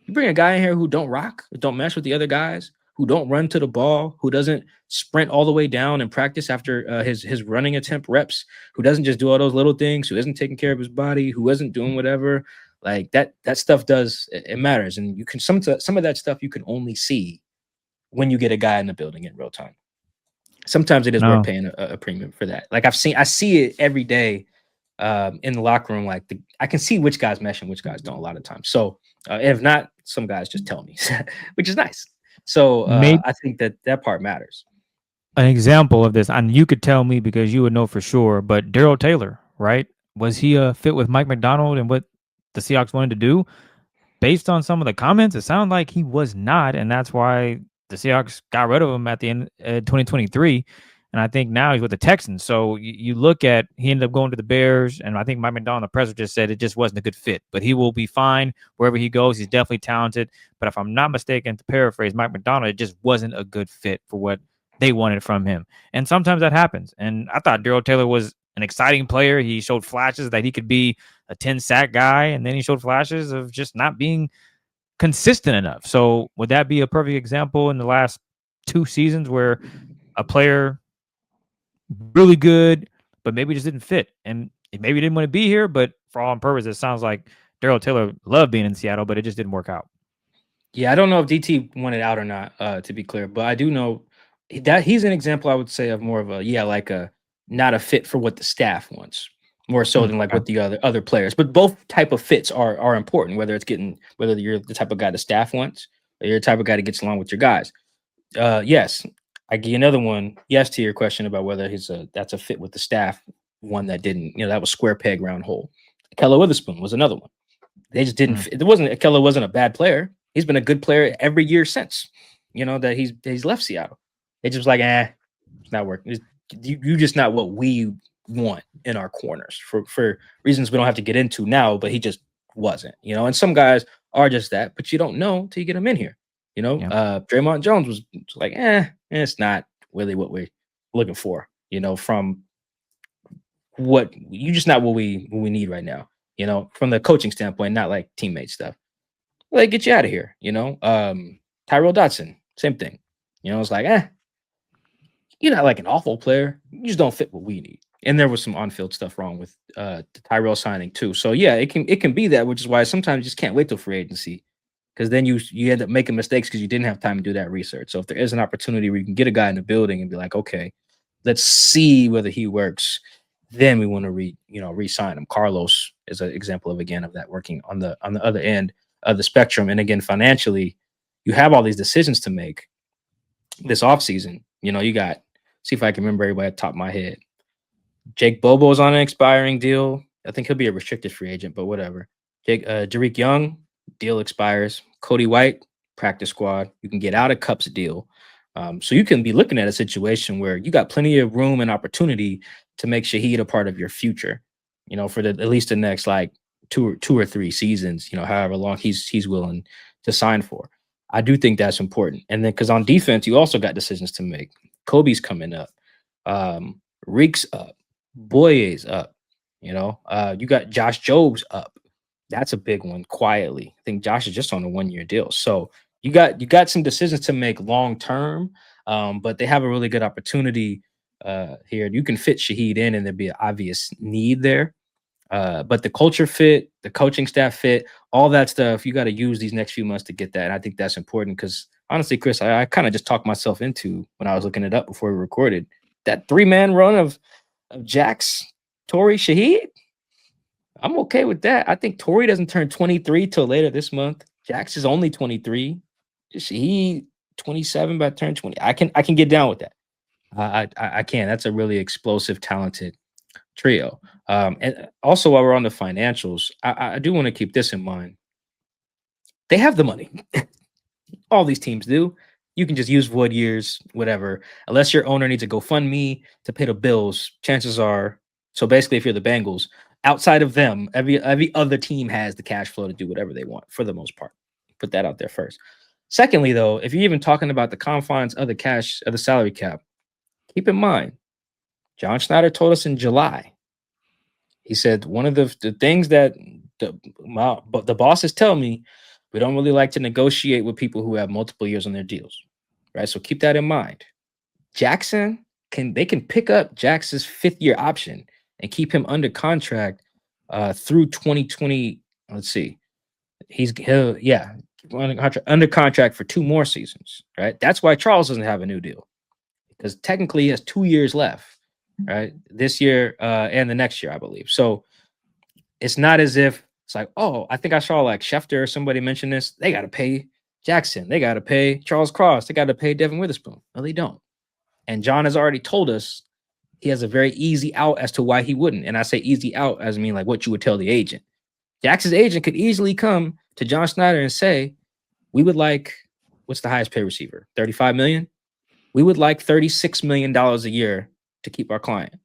You bring a guy in here who don't rock, don't mesh with the other guys, who don't run to the ball, who doesn't sprint all the way down and practice after his running attempt reps, who doesn't just do all those little things, who isn't taking care of his body, who isn't doing whatever. That stuff it matters. And you can some of that stuff you can only see when you get a guy in the building in real time. Sometimes it is worth paying a premium for that. I see it every day in the locker room. I can see which guys mesh and which guys don't a lot of times. So if not, some guys just tell me, which is nice. So I think that part matters. An example of this, and you could tell me because you would know for sure, but Darrell Taylor, right? Was he a fit with Mike Macdonald and what the Seahawks wanted to do? Based on some of the comments, it sounded like he was not, and that's why the Seahawks got rid of him at the end of 2023. And I think now he's with the Texans. So you look at, he ended up going to the Bears, and I think Mike Macdonald, the president, just said it just wasn't a good fit. But he will be fine wherever he goes. He's definitely talented. But if I'm not mistaken, to paraphrase Mike Macdonald, it just wasn't a good fit for what they wanted from him. And sometimes that happens. And I thought Darrell Taylor was an exciting player. He showed flashes that he could be a 10-sack guy, and then he showed flashes of just not being consistent enough. So would that be a perfect example in the last 2 seasons where a player really good, but maybe just didn't fit, and maybe didn't want to be here, but for all purposes, it sounds like Darrell Taylor loved being in Seattle, but it just didn't work out. Yeah, I don't know if DT wanted out or not, to be clear, but I do know that he's an example, I would say, of more of a not a fit for what the staff wants, more so than like what the other players. But both type of fits are important, whether you're the type of guy the staff wants, or you're the type of guy that gets along with your guys. Yes, I give you another one. Yes, to your question about whether that's a fit with the staff. One that didn't, that was square peg round hole. Keller Witherspoon was another one. They just didn't. It wasn't Keller wasn't a bad player. He's been a good player every year since. That he's left Seattle. They just like, it's not working. You just not what we want in our corners for reasons we don't have to get into now. But he just wasn't. And some guys are just that, but you don't know till you get them in here. Draymond Jones was like, it's not really what we're looking for. From what you just not what we need right now. From the coaching standpoint, not like teammate stuff. Like, get you out of here. Tyrell Dotson, same thing. It's like, you're not like an awful player. You just don't fit what we need. And there was some on-field stuff wrong with the Tyrell signing too. So yeah, it can be that, which is why sometimes you just can't wait till free agency, because then you end up making mistakes because you didn't have time to do that research. So if there is an opportunity where you can get a guy in the building and be like, okay, let's see whether he works, then we want to re-sign him. Carlos is an example of that working on the other end of the spectrum. And again, financially, you have all these decisions to make this offseason. You got, see if I can remember everybody at the top of my head. Jake Bobo's on an expiring deal. I think he'll be a restricted free agent, but whatever. Derek Young, deal expires. Cody White, practice squad. You can get out of Kupp's deal. So you can be looking at a situation where you got plenty of room and opportunity to make Shaheed a part of your future, for at least the next like two or three seasons, however long he's willing to sign for. I do think that's important. And then because on defense, you also got decisions to make. Kobe's coming up. Reek's up. Boye's up. You got Josh Jobs up. That's a big one quietly. I think Josh is just on a 1-year deal. So you got some decisions to make long term, but they have a really good opportunity here. You can fit Shaheed in, and there'd be an obvious need there. But the culture fit, the coaching staff fit, all that stuff, you got to use these next few months to get that. And I think that's important because honestly, Chris, I kind of just talked myself into when I was looking it up before we recorded that 3-man run of Jax, Torrey, Shaheed. I'm okay with that. I think Torrey doesn't turn 23 till later this month. Jax is only 23. Shaheed 27 by turn 20. I can get down with that. I can. That's a really explosive, talented trio. And also, while we're on the financials, I do want to keep this in mind. They have the money. All these teams do. You can just use void years, whatever. Unless your owner needs a GoFundMe to pay the bills, chances are. So basically, if you're the Bengals, outside of them, every other team has the cash flow to do whatever they want for the most part. Put that out there first. Secondly, though, if you're even talking about the confines of the cash of the salary cap, keep in mind, John Schneider told us in July. He said one of the things that the bosses tell me, we don't really like to negotiate with people who have multiple years on their deals, right? So keep that in mind. Jackson can pick up Jackson's 5th-year option and keep him under contract through 2020. Let's see, under contract for 2 more seasons, right? That's why Charles doesn't have a new deal, because technically he has 2 years left, right? This year and the next year, I believe. So it's not as if it's like, oh, I think I saw like Schefter or somebody mention this. They got to pay Jackson. They got to pay Charles Cross. They got to pay Devin Witherspoon. No, they don't. And John has already told us he has a very easy out as to why he wouldn't. And I say easy out as I mean like what you would tell the agent. Jackson's agent could easily come to John Schneider and say, we would like, what's the highest paid receiver? 35 million? We would like $36 million a year to keep our client.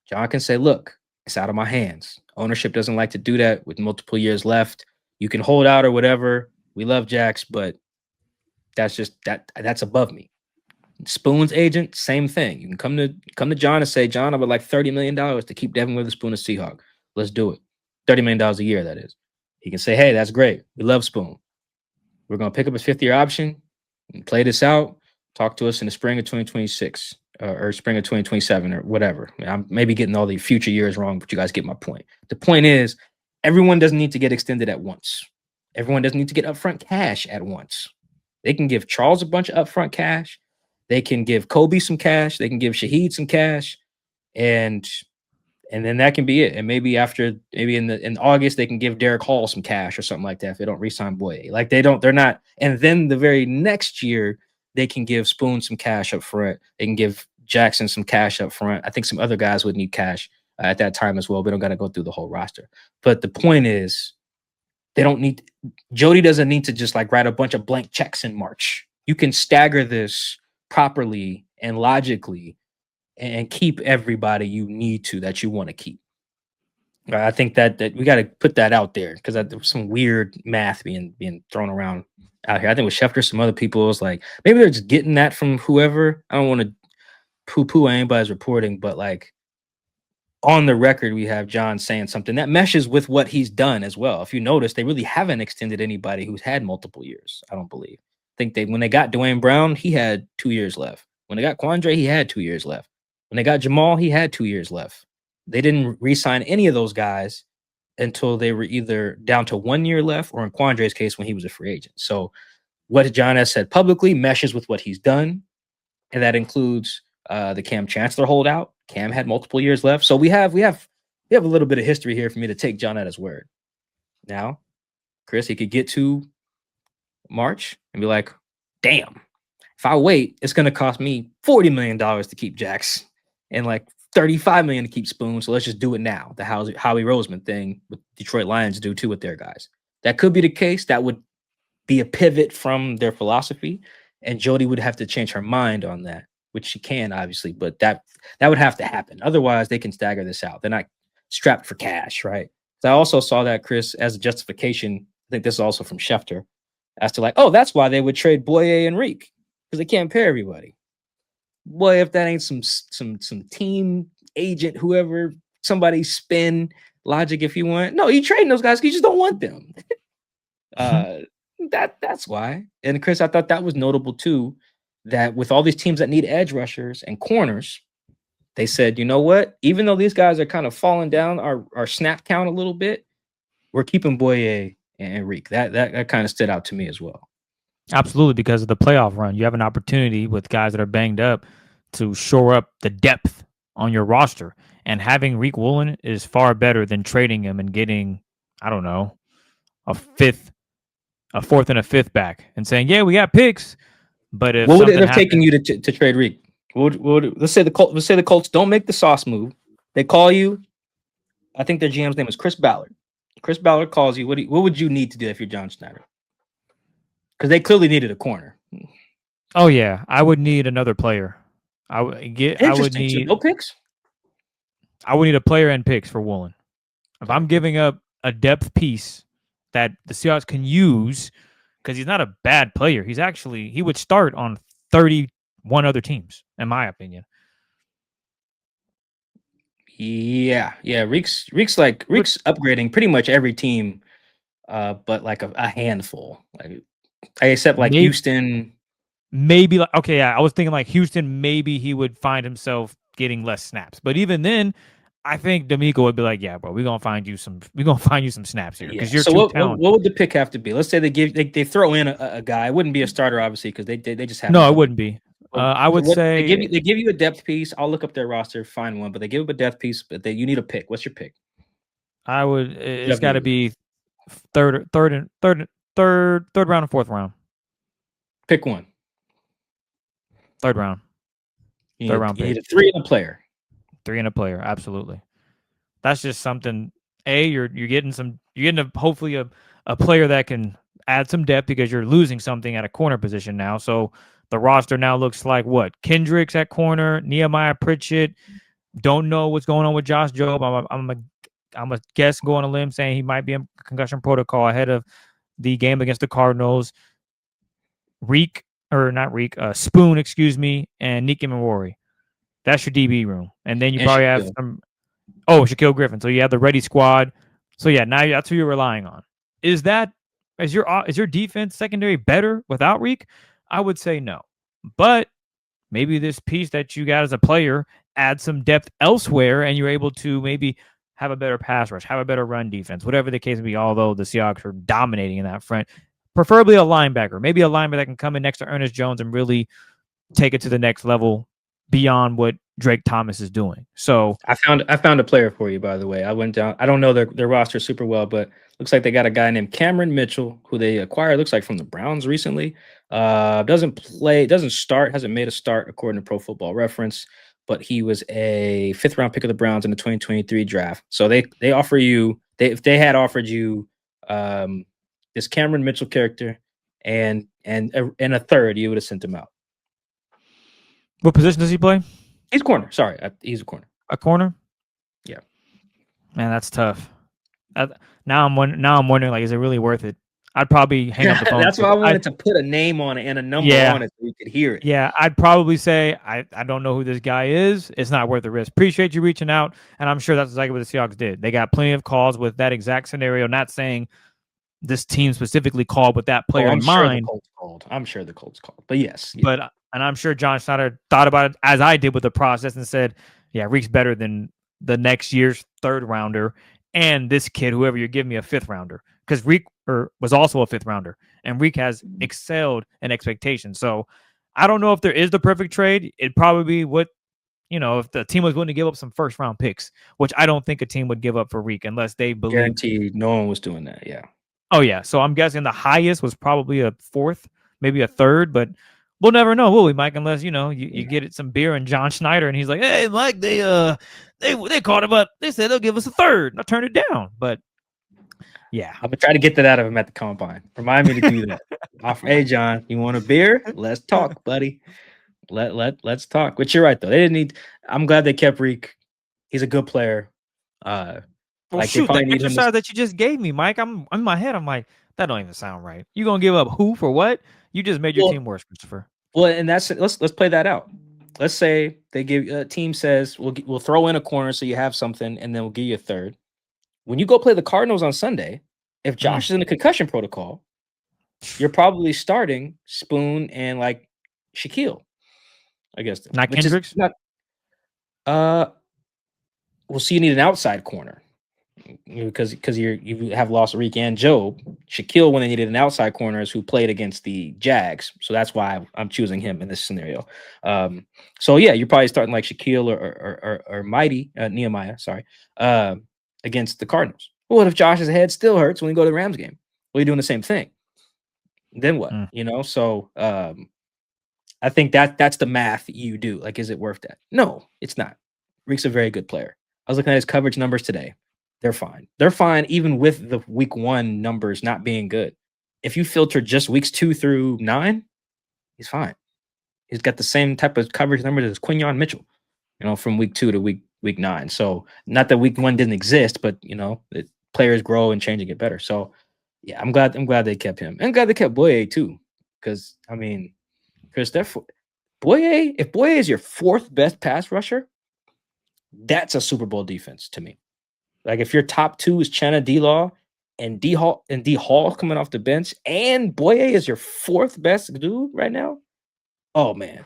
John can say, look, it's out of my hands. Ownership doesn't like to do that with multiple years left. You can hold out or whatever. We love Jax, but that's just that's above me. Spoon's agent, same thing. You can come to John and say, John, I would like $30 million to keep Devin Witherspoon a Seahawk. Let's do it. $30 million a year, that is. He can say, hey, that's great. We love Spoon. We're going to pick up his 5th-year option and play this out. Talk to us in the spring of 2026 or spring of 2027 or whatever. I'm maybe getting all the future years wrong, but you guys get my point. The point is, everyone doesn't need to get extended at once. Everyone doesn't need to get upfront cash at once. They can give Charles a bunch of upfront cash. They can give Kobe some cash. They can give Shaheed some cash. and then that can be it. And maybe in August they can give Derek Hall some cash or something like that if they don't re-sign Boye. Like they're not. And then the very next year they can give Spoon some cash up front. They can give Jackson some cash up front. I think some other guys would need cash at that time as well. We don't got to go through the whole roster. But the point is, Jody doesn't need to just like write a bunch of blank checks in March. You can stagger this properly and logically and keep everybody you need to that you want to keep. I think that we got to put that out there because there's some weird math being thrown around out here. I think with Schefter, some other people, was like maybe they're just getting that from whoever. I don't want to poo-poo anybody's reporting, but like on the record, we have John saying something that meshes with what he's done as well. If you notice, they really haven't extended anybody who's had multiple years. I don't believe. I think when they got Dwayne Brown, he had 2 years left. When they got Quandre, he had 2 years left. When they got Jamal, he had 2 years left. They didn't re-sign any of those guys until they were either down to 1 year left or in Quandre's case when he was a free agent. So what John has said publicly meshes with what he's done, and that includes the Cam Chancellor holdout. Cam had multiple years left. So we have a little bit of history here for me to take John at his word. Now, Chris, he could get to March and be like, damn, if I wait, it's going to cost me $40 million to keep Jax and like $35 million to keep Spoon. So let's just do it now. The Howie Roseman thing with Detroit Lions do too with their guys. That could be the case. That would be a pivot from their philosophy. And Jody would have to change her mind on that, which she can obviously, but that would have to happen. Otherwise, they can stagger this out. They're not strapped for cash, right? So I also saw that, Chris, as a justification. I think this is also from Schefter, as to like, oh, that's why they would trade Boye and Reek because they can't pay everybody. Boy, if that ain't some team agent, whoever, somebody spin logic, if you want. No, you trading those guys because you just don't want them. That's why. And Chris, I thought that was notable too. That with all these teams that need edge rushers and corners, they said, you know what? Even though these guys are kind of falling down our snap count a little bit, we're keeping Boye and Reek. That kind of stood out to me as well. Absolutely, because of the playoff run. You have an opportunity with guys that are banged up to shore up the depth on your roster. And having Reek Woolen is far better than trading him and getting, I don't know, a fourth and a fifth back and saying, yeah, we got picks. But if what would it have taken you to trade Reek? Let's say the Colts don't make the sauce move. They call you. I think their GM's name is Chris Ballard. Chris Ballard calls you. What would you need to do if you're John Schneider? Because they clearly needed a corner. Oh yeah, I would need another player. I would need no picks. I would need a player and picks for Woolen. If I'm giving up a depth piece that the Seahawks can use, because he's not a bad player. He would start on 31 other teams, in my opinion. Yeah. Reek's upgrading pretty much every team, but like a handful. Except like Houston. Maybe I was thinking like Houston. Maybe he would find himself getting less snaps, but even then, I think D'Amico would be like, "Yeah, bro, we're gonna find you some snaps here because you're too talented." What would the pick have to be? Let's say they throw in a guy. It wouldn't be a starter, obviously, because they just have no. It wouldn't be. I would say they give you a depth piece. I'll look up their roster, find one, but they give up a depth piece. But you need a pick. What's your pick? I would. It's got to be third round and fourth round. Pick one. Third round. Third round. You need a 3 and a player. 3 and a player, absolutely. That's just something. You're getting hopefully a player that can add some depth because you're losing something at a corner position now. So the roster now looks like what? Kendricks at corner, Nehemiah Pritchett. Don't know what's going on with Josh Jobe. I'm a guess going on a limb saying he might be in concussion protocol ahead of the game against the Cardinals. Spoon, excuse me, and Nick Imamori. That's your DB room. And then you probably have some Shaquille Griffin. So you have the ready squad. So yeah, now that's who you're relying on. Is your defense secondary better without Reek? I would say no. But maybe this piece that you got as a player adds some depth elsewhere and you're able to maybe have a better pass rush, have a better run defense, whatever the case may be, although the Seahawks are dominating in that front. Preferably a linebacker, maybe a linebacker that can come in next to Ernest Jones and really take it to the next level beyond what Drake Thomas is doing. So I found a player for you, by the way. I went down. I don't know their roster super well, but looks like they got a guy named Cameron Mitchell who they acquired. Looks like from the Browns recently. Doesn't start, hasn't made a start according to Pro Football Reference, but he was a 5th round pick of the Browns in the 2023 draft. So they offer you if they had offered you this Cameron Mitchell character and a third, you would have sent him out. what position does he play? He's a corner. Sorry, he's a corner. A corner? Yeah. Man, that's tough. Now I'm wondering, like, is it really worth it? I'd probably hang up the phone. That's why I wanted to put a name on it and a number on it so we could hear it. Yeah, I'd probably say I don't know who this guy is. It's not worth the risk. Appreciate you reaching out, and I'm sure that's exactly what the Seahawks did. They got plenty of calls with that exact scenario. Not saying this team specifically called with that player in mind. I'm sure the Colts called, but yes. Yeah. And I'm sure John Schneider thought about it as I did with the process and said, yeah, Reek's better than the next year's 3rd rounder and this kid, whoever you're giving me, a 5th rounder. Because Reek was also a 5th rounder, and Reek has excelled in expectations. So I don't know if there is the perfect trade. It'd probably be if the team was willing to give up some 1st round picks, which I don't think a team would give up for Reek unless they believe. Guaranteed no one was doing that, yeah. Oh, yeah. So I'm guessing the highest was probably a 4th, maybe a 3rd, but we'll never know, will we, Mike? Unless you get it some beer and John Schneider, and he's like, "Hey, Mike, they called him up. They said they'll give us a 3rd." And I turned it down, but yeah, I'm gonna try to get that out of him at the combine. Remind me to do that. Hey, John, you want a beer? Let's talk, buddy. Let's talk. But you're right though. They didn't need. I'm glad they kept Reek. He's a good player. Shoot, the exercise that you just gave me, Mike. I'm in my head. I'm like, that don't even sound right. You gonna give up who for what? You just made your team worse, Christopher. Well, and let's play that out. Let's say they give a team says we'll throw in a corner so you have something, and then we'll give you a 3rd. When you go play the Cardinals on Sunday, if Josh is in the concussion protocol, you're probably starting Spoon and like Shaquille. I guess not Kendricks. Well, so you need an outside corner. Because you have lost Reek and Job. Shaquille, when they needed an outside corner, is who played against the Jags. So that's why I'm choosing him in this scenario. So yeah, you're probably starting like Shaquille or Mighty Nehemiah, against the Cardinals. Well, what if Josh's head still hurts when we go to the Rams game? Well, you're doing the same thing. Then what? So I think that's the math you do. Like, is it worth that? No, it's not. Reek's a very good player. I was looking at his coverage numbers today. They're fine. They're fine even with the week 1 numbers not being good. If you filter just weeks 2 through 9, he's fine. He's got the same type of coverage numbers as Quinyon Mitchell, from week 2 to week 9. So not that week 1 didn't exist, but players grow and change and get better. So yeah, I'm glad they kept him. And I'm glad they kept Boye too. Because Chris, Boye, if Boye is your 4th best pass rusher, that's a Super Bowl defense to me. Like if your top 2 is Channa D-Law and D Hall coming off the bench, and Boye is your 4th best dude right now. Oh man,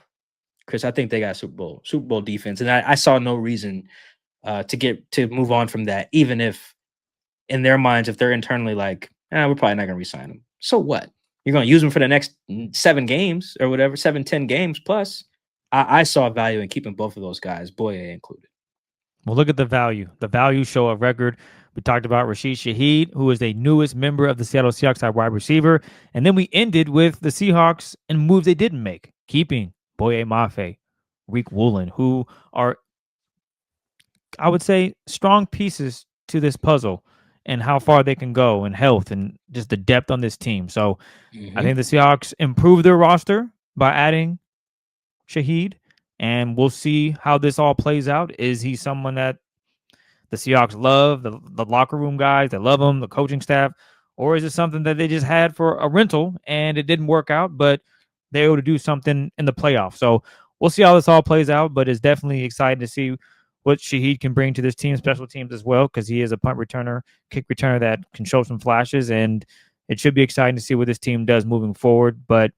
Chris, I think they got Super Bowl defense, and I saw no reason to move on from that, even if in their minds, if they're internally like, we're probably not going to re-sign him. So what? You're going to use him for the next 7 games or whatever, 7-10 games plus. I saw value in keeping both of those guys, Boye included. Well, look at the value. The value show a record. We talked about Rasheed Shaheed, who is the newest member of the Seattle Seahawks at wide receiver. And then we ended with the Seahawks and moves they didn't make, keeping Boye Mafe, Reek Woolen, who are, I would say, strong pieces to this puzzle and how far they can go in health and just the depth on this team. So I think the Seahawks improved their roster by adding Shaheed. And we'll see how this all plays out. Is he someone that the Seahawks love, the locker room guys, they love him, the coaching staff? Or is it something that they just had for a rental and it didn't work out, but they were able to do something in the playoffs? So we'll see how this all plays out, but it's definitely exciting to see what Shaheed can bring to this team, special teams as well, because he is a punt returner, kick returner that can show some flashes, and it should be exciting to see what this team does moving forward. But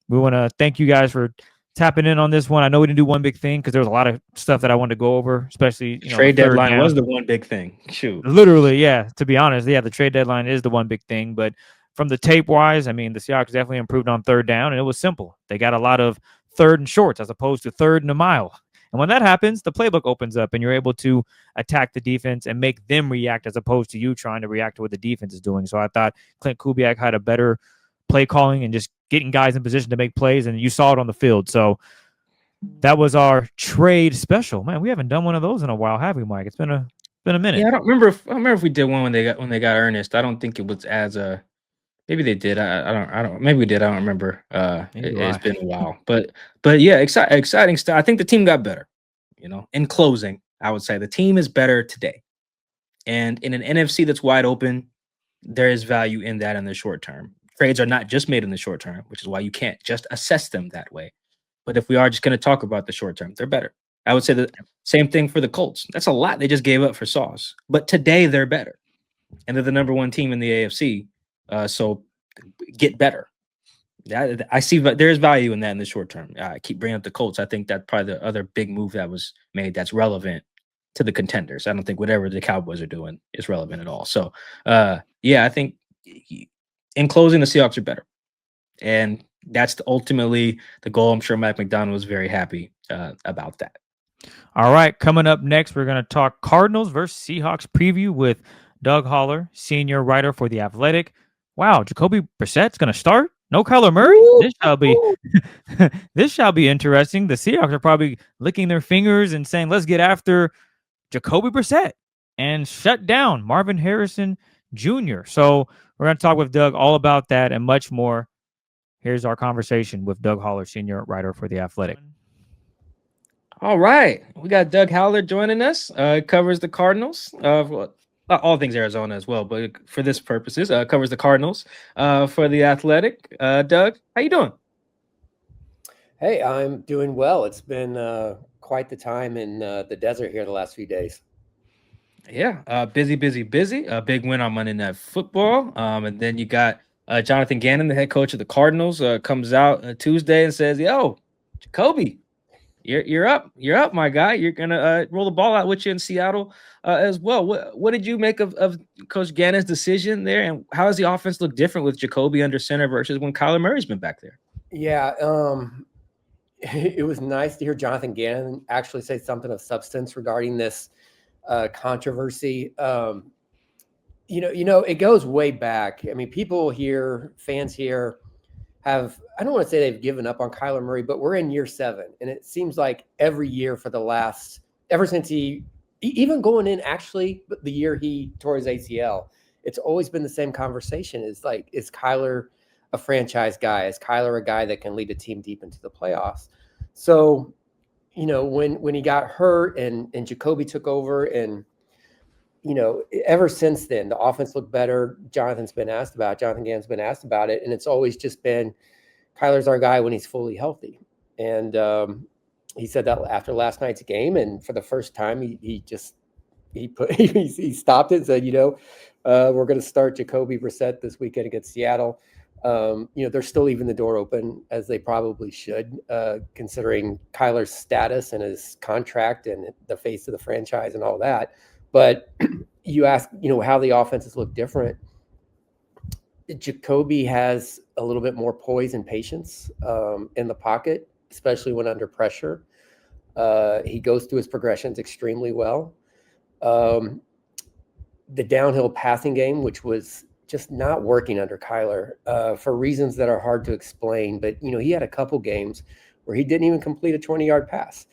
we want to thank you guys for tapping in on this one. I know we didn't do one big thing because there was a lot of stuff that I wanted to go over, especially trade deadline was the one big thing. Shoot, literally, yeah. To be honest, yeah, the trade deadline is the one big thing. But from the tape wise, the Seahawks definitely improved on 3rd down, and it was simple. They got a lot of 3rd and shorts as opposed to 3rd and a mile, And when that happens, the playbook opens up and you're able to attack the defense and make them react as opposed to you trying to react to what the defense is doing. So I thought Clint Kubiak had a better play calling and just getting guys in position to make plays, and you saw it on the field. So that was our trade special. Man, we haven't done one of those in a while, have we, Mike? It's been a minute. Yeah, I don't remember if we did one when they got Ernest. I don't think it was as a maybe they did. I don't maybe we did. I don't remember. It's been a while. But yeah, exciting stuff. I think the team got better. In closing, I would say the team is better today. And in an NFC that's wide open, there is value in that in the short term. Trades are not just made in the short term, which is why you can't just assess them that way. But if we are just going to talk about the short term, they're better. I would say the same thing for the Colts. That's a lot they just gave up for Sauce. But today they're better. And they're the number one team in the AFC. So get better. I see there's value in that in the short term. I keep bringing up the Colts. I think that's probably the other big move that was made that's relevant to the contenders. I don't think whatever the Cowboys are doing is relevant at all. So, yeah, I think in closing, the Seahawks are better. And that's ultimately the goal. I'm sure Mike McDonald was very happy about that. All right, coming up next, we're going to talk Cardinals versus Seahawks preview with Doug Holler, senior writer for The Athletic. Wow, Jacoby Brissett's going to start? No Kyler Murray? This shall be interesting. The Seahawks are probably licking their fingers and saying, let's get after Jacoby Brissett and shut down Marvin Harrison Jr. So we're going to talk with Doug all about that and much more. Here's our conversation with Doug Holler, senior writer for The Athletic. All right. We got Doug Holler joining us. Covers the Cardinals. All things Arizona as well, but for this purposes, covers the Cardinals for The Athletic. Doug, how you doing? Hey, I'm doing well. It's been quite the time in the desert here the last few days. Yeah, busy. A big win on Monday Night Football. And then you got Jonathan Gannon, the head coach of the Cardinals, comes out Tuesday and says, yo, Jacoby, you're up, my guy. You're gonna roll the ball out with you in Seattle as well. What did you make of Coach Gannon's decision there, and how does the offense look different with Jacoby under center versus when Kyler Murray's been back there? Yeah, it was nice to hear Jonathan Gannon actually say something of substance regarding this controversy. It goes way back. I mean, people here, fans here, I don't want to say they've given up on Kyler Murray, but we're in year 7. And it seems like every year for ever since even going in actually the year he tore his ACL, it's always been the same conversation. It's like, is Kyler a franchise guy? Is Kyler a guy that can lead a team deep into the playoffs? So, when he got hurt and Jacoby took over and, ever since then, the offense looked better. Jonathan Gannon's been asked about it. And it's always just been, Kyler's our guy when he's fully healthy. And he said that after last night's game. And for the first time, he stopped it and said, we're going to start Jacoby Brissett this weekend against Seattle. They're still leaving the door open, as they probably should, considering Kyler's status and his contract and the face of the franchise and all that. But you ask, how the offenses look different. Jacoby has a little bit more poise and patience in the pocket, especially when under pressure. He goes through his progressions extremely well. The downhill passing game, which was just not working under Kyler for reasons that are hard to explain. But, he had a couple games where he didn't even complete a 20-yard pass.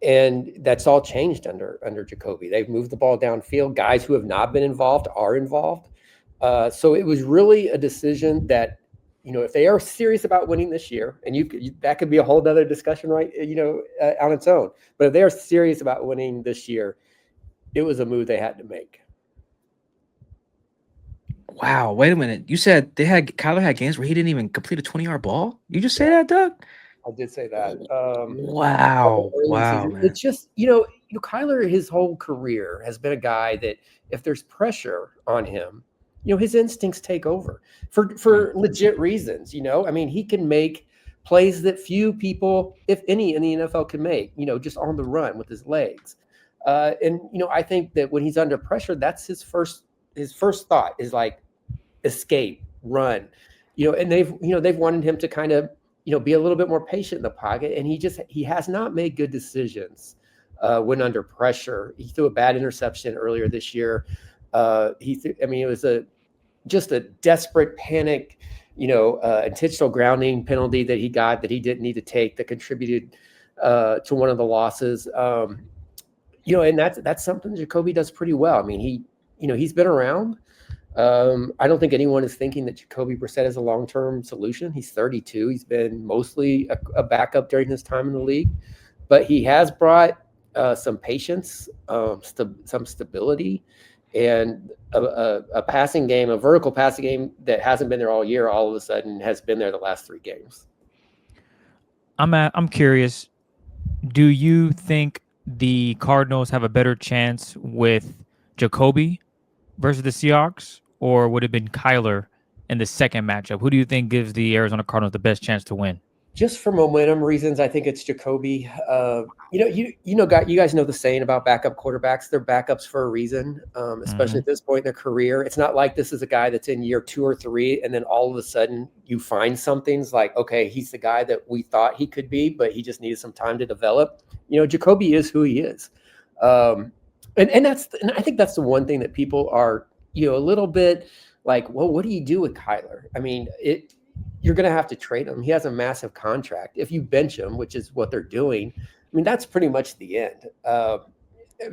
And that's all changed under Jacoby. They've moved the ball downfield. Guys who have not been involved are involved. So it was really a decision that, if they are serious about winning this year, and that could be a whole other discussion, right? On its own. But if they are serious about winning this year, it was a move they had to make. Wow, wait a minute. You said Kyler had games where he didn't even complete a 20-yard ball? You just say that, Doug? I did say that. Wow, man. It's just, Kyler, his whole career has been a guy that if there's pressure on him, his instincts take over for legit reasons. I mean, he can make plays that few people, if any, in the NFL can make, just on the run with his legs. And I think that when he's under pressure, that's his first thought is like escape, run. And they've wanted him to kind of be a little bit more patient in the pocket. And he has not made good decisions when under pressure. He threw a bad interception earlier this year. It was just a desperate panic, intentional grounding penalty that he got that he didn't need to take that contributed to one of the losses. And that's something Jacoby does pretty well. I mean, he's been around. I don't think anyone is thinking that Jacoby Brissett is a long-term solution. He's 32. He's been mostly a backup during his time in the league, but he has brought some patience, some stability, and a passing game, a vertical passing game that hasn't been there all year, all of a sudden has been there the last 3 games. I'm curious. Do you think the Cardinals have a better chance with Jacoby versus the Seahawks, or would it have been Kyler in the second matchup? Who do you think gives the Arizona Cardinals the best chance to win? Just for momentum reasons, I think it's Jacoby. You guys know the saying about backup quarterbacks. They're backups for a reason, especially at this point in their career. It's not like this is a guy that's in year 2 or 3, and then all of a sudden you find something's like, okay, he's the guy that we thought he could be, but he just needed some time to develop. Jacoby is who he is. And I think that's the one thing that people are, a little bit like, well, what do you do with Kyler? I mean, you're going to have to trade him. He has a massive contract. If you bench him, which is what they're doing, I mean, that's pretty much the end.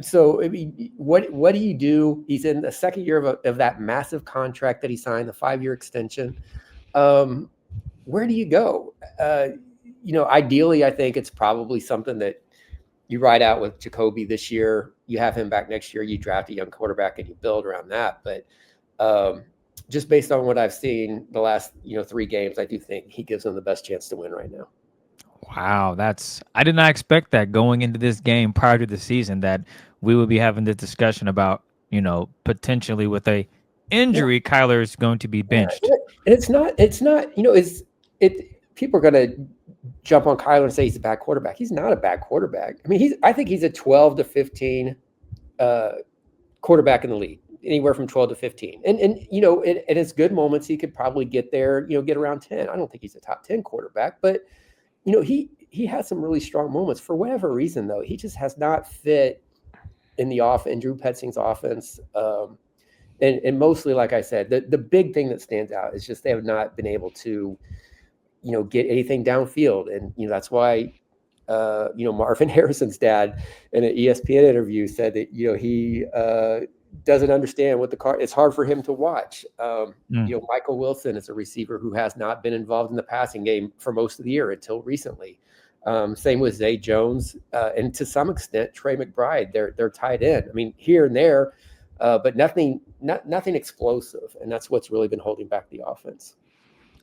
So, I mean, what do you do? He's in the second year of that massive contract that he signed, the 5-year extension. Where do you go? Ideally, I think it's probably something that you ride out with Jacoby this year. You have him back next year. You draft a young quarterback and you build around that. But just based on what I've seen the last 3 games, I do think he gives them the best chance to win right now. Wow, I did not expect that going into this game prior to the season, that we would be having this discussion about, potentially with a injury, Kyler is going to be benched. And it's not, people are going to jump on Kyler and say he's a bad quarterback. He's not a bad quarterback. I mean, I think he's a 12 to 15 quarterback in the league, anywhere from 12 to 15. And in his good moments, he could probably get there, get around 10. I don't think he's a top 10 quarterback, but he has some really strong moments. For whatever reason, though, he just has not fit in Drew Petzing's offense. And mostly, like I said, the big thing that stands out is just they have not been able to, get anything downfield. And, that's why, Marvin Harrison's dad in an ESPN interview said that, he doesn't understand what it's hard for him to watch. Michael Wilson is a receiver who has not been involved in the passing game for most of the year until recently. Same with Zay Jones, and to some extent Trey McBride. They're tied in. I mean, here and there, but nothing explosive, and that's what's really been holding back the offense.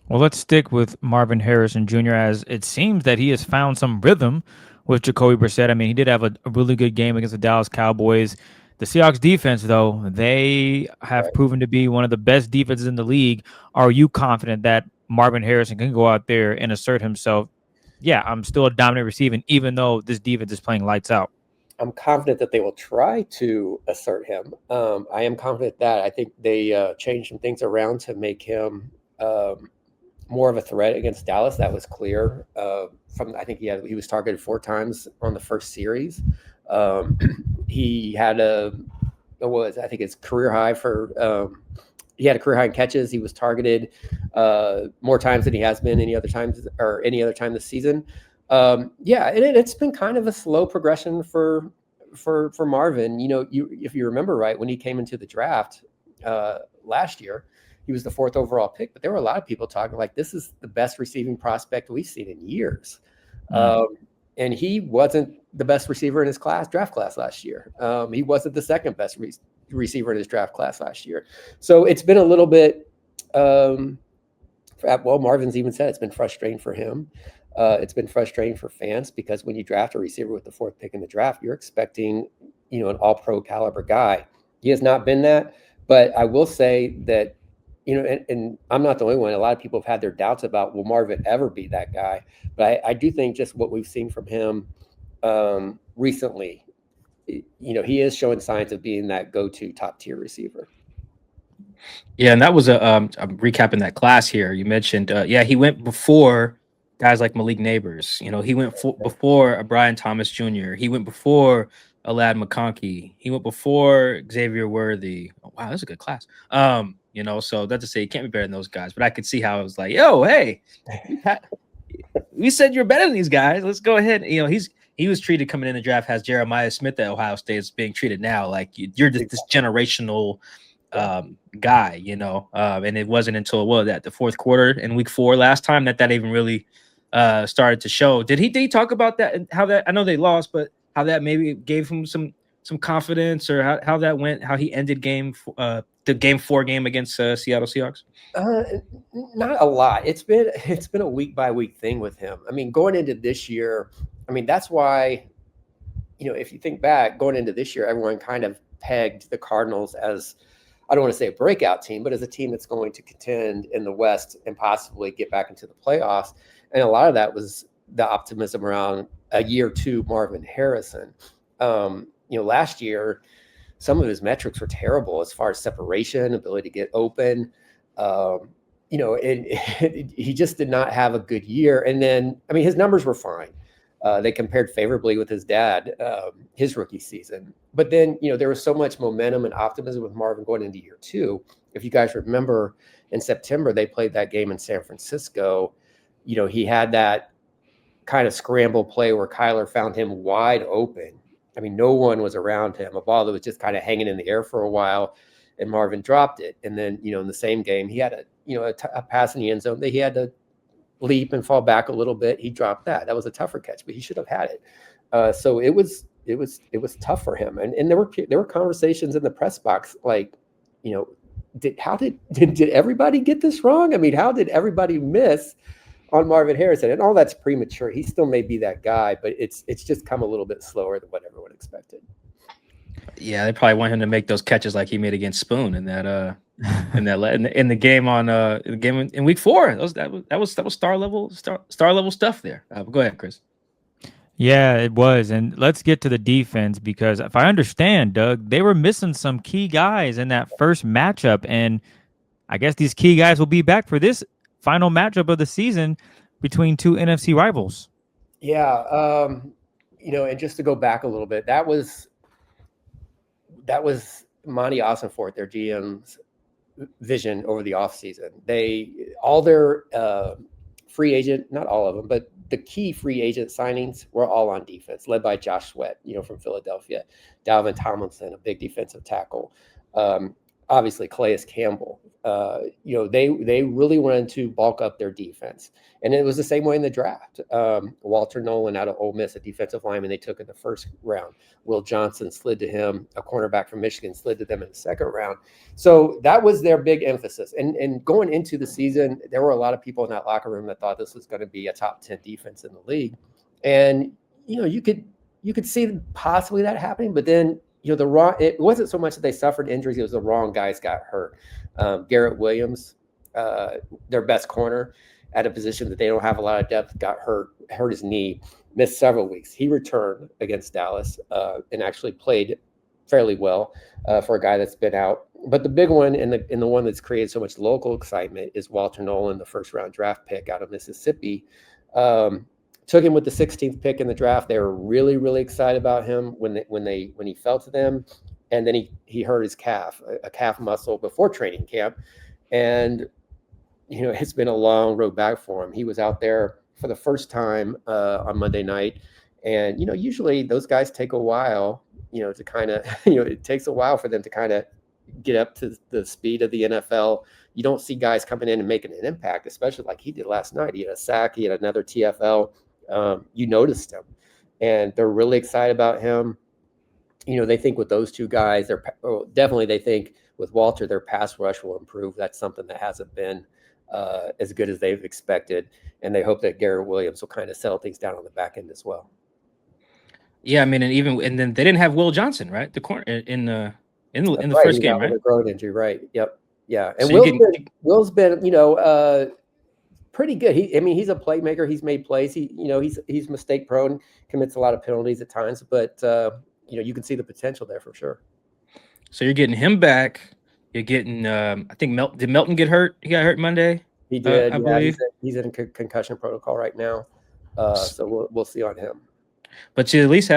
Well, let's stick with Marvin Harrison Jr., as it seems that he has found some rhythm with Jacoby Brissett. I mean, he did have a really good game against the Dallas Cowboys. The Seahawks defense, though, they have proven to be one of the best defenses in the league. Are you confident that Marvin Harrison can go out there and assert himself? Yeah, I'm still a dominant receiver, even though this defense is playing lights out. I'm confident that they will try to assert him. I am confident that I think they changed some things around to make him more of a threat against Dallas. That was clear. I think he was targeted 4 times on the first series. He had I think his career high he had a career high in catches. He was targeted more times than he has been any other time this season. And it's been kind of a slow progression for Marvin. If you remember right, when he came into the draft last year, he was the 4th overall pick, but there were a lot of people talking like this is the best receiving prospect we've seen in years. And he wasn't the best receiver in his draft class last year. He wasn't the second best receiver in his draft class last year. So it's been a little bit, Marvin's even said it's been frustrating for him. It's been frustrating for fans because when you draft a receiver with the 4th pick in the draft, you're expecting, an all-pro caliber guy. He has not been that, but I will say that, and I'm not the only one. A lot of people have had their doubts about, will Marvin ever be that guy? But I do think just what we've seen from him recently, he is showing signs of being that go-to top-tier receiver. Yeah, and that was I'm recapping that class here. You mentioned, he went before guys like Malik Neighbors. You know, he went before a Brian Thomas Jr. He went before Alad McConkey. He went before Xavier Worthy. Oh, wow, that's a good class. You know, so that's to say, he can't be better than those guys. But I could see how it was like, yo, hey, we said you're better than these guys. Let's go ahead. You know, he was treated coming in the draft as Jeremiah Smith at Ohio State is being treated now. Like you're just this generational guy, you know. And it wasn't until the fourth quarter in week 4 last time that even really started to show. Did he talk about that and how that, I know they lost, but how that maybe gave him some confidence, or how that went, how he ended the game 4 game against Seattle Seahawks? Not a lot. It's been a week by week thing with him. I mean, going into this year, I mean, that's why, you know, if you think back, going into this year, everyone kind of pegged the Cardinals as, I don't want to say a breakout team, but as a team that's going to contend in the West and possibly get back into the playoffs. And a lot of that was the optimism around a year 2 Marvin Harrison. You know, last year, some of his metrics were terrible as far as separation, ability to get open. You know, he just did not have a good year. And then, I mean, his numbers were fine. They compared favorably with his dad, his rookie season. But then, you know, there was so much momentum and optimism with Marvin going into year 2. If you guys remember, in September, they played that game in San Francisco. You know, he had that kind of scramble play where Kyler found him wide open. I mean, no one was around him. A ball that was just kind of hanging in the air for a while, and Marvin dropped it. And then, you know, in the same game, he had a pass in the end zone that he had to leap and fall back a little bit. He dropped that. That was a tougher catch, but he should have had it. So it was tough for him. And there were conversations in the press box like, you know, did everybody get this wrong? I mean, how did everybody miss on Marvin Harrison? And all that's premature. He still may be that guy, but it's just come a little bit slower than what everyone expected. Yeah, they probably want him to make those catches like he made against Spoon in that in the game in week 4. That was star level stuff there. Go ahead, Chris. Yeah, it was. And let's get to the defense, because if I understand, Doug, they were missing some key guys in that first matchup, and I guess these key guys will be back for this final matchup of the season between 2 NFC rivals. Yeah, you know, and just to go back a little bit, that was Monty Ossenfort, their GM's vision over the offseason. All their free agent, not all of them, but the key free agent signings were all on defense, led by Josh Sweat, you know, from Philadelphia. Dalvin Tomlinson, a big defensive tackle. Obviously, Calais Campbell. You know, they really wanted to bulk up their defense. And it was the same way in the draft. Walter Nolen out of Ole Miss, a defensive lineman they took in the first round. Will Johnson slid to him. A cornerback from Michigan slid to them in the second round. So that was their big emphasis. And going into the season, there were a lot of people in that locker room that thought this was going to be a top 10 defense in the league. And, you know, you could see possibly that happening, but then, you know, it wasn't so much that they suffered injuries, it was the wrong guys got hurt. Garrett Williams, their best corner at a position that they don't have a lot of depth, got hurt his knee, missed several weeks. He returned against Dallas and actually played fairly well for a guy that's been out. But the big one and the one that's created so much local excitement is Walter Nolen, the first round draft pick out of Mississippi. Took him with the 16th pick in the draft. They were really, really excited about him when he fell to them, and then he hurt his calf, a calf muscle before training camp, and you know, it's been a long road back for him. He was out there for the first time on Monday night, and you know, usually those guys take a while, you know, to kind of, you know, it takes a while for them to kind of get up to the speed of the NFL. You don't see guys coming in and making an impact, especially like he did last night. He had a sack, he had another TFL. You noticed him, and they're really excited about him. You know, they think with those two guys, definitely they think with Walter, their pass rush will improve. That's something that hasn't been as good as they've expected, and they hope that Garrett Williams will kind of settle things down on the back end as well. Yeah, I mean, and then they didn't have Will Johnson, right? The corner in the right, first game, right? The groin injury, right? Yep, yeah. And So Will's been, you know, pretty good. He's a playmaker. He's made plays. He's mistake prone, commits a lot of penalties at times, but you know, you can see the potential there for sure. So you're getting him back. You're getting, I think did Melton get hurt? He got hurt Monday. He did. I Yeah, believe. he's in concussion protocol right now. So we'll see on him. But you at least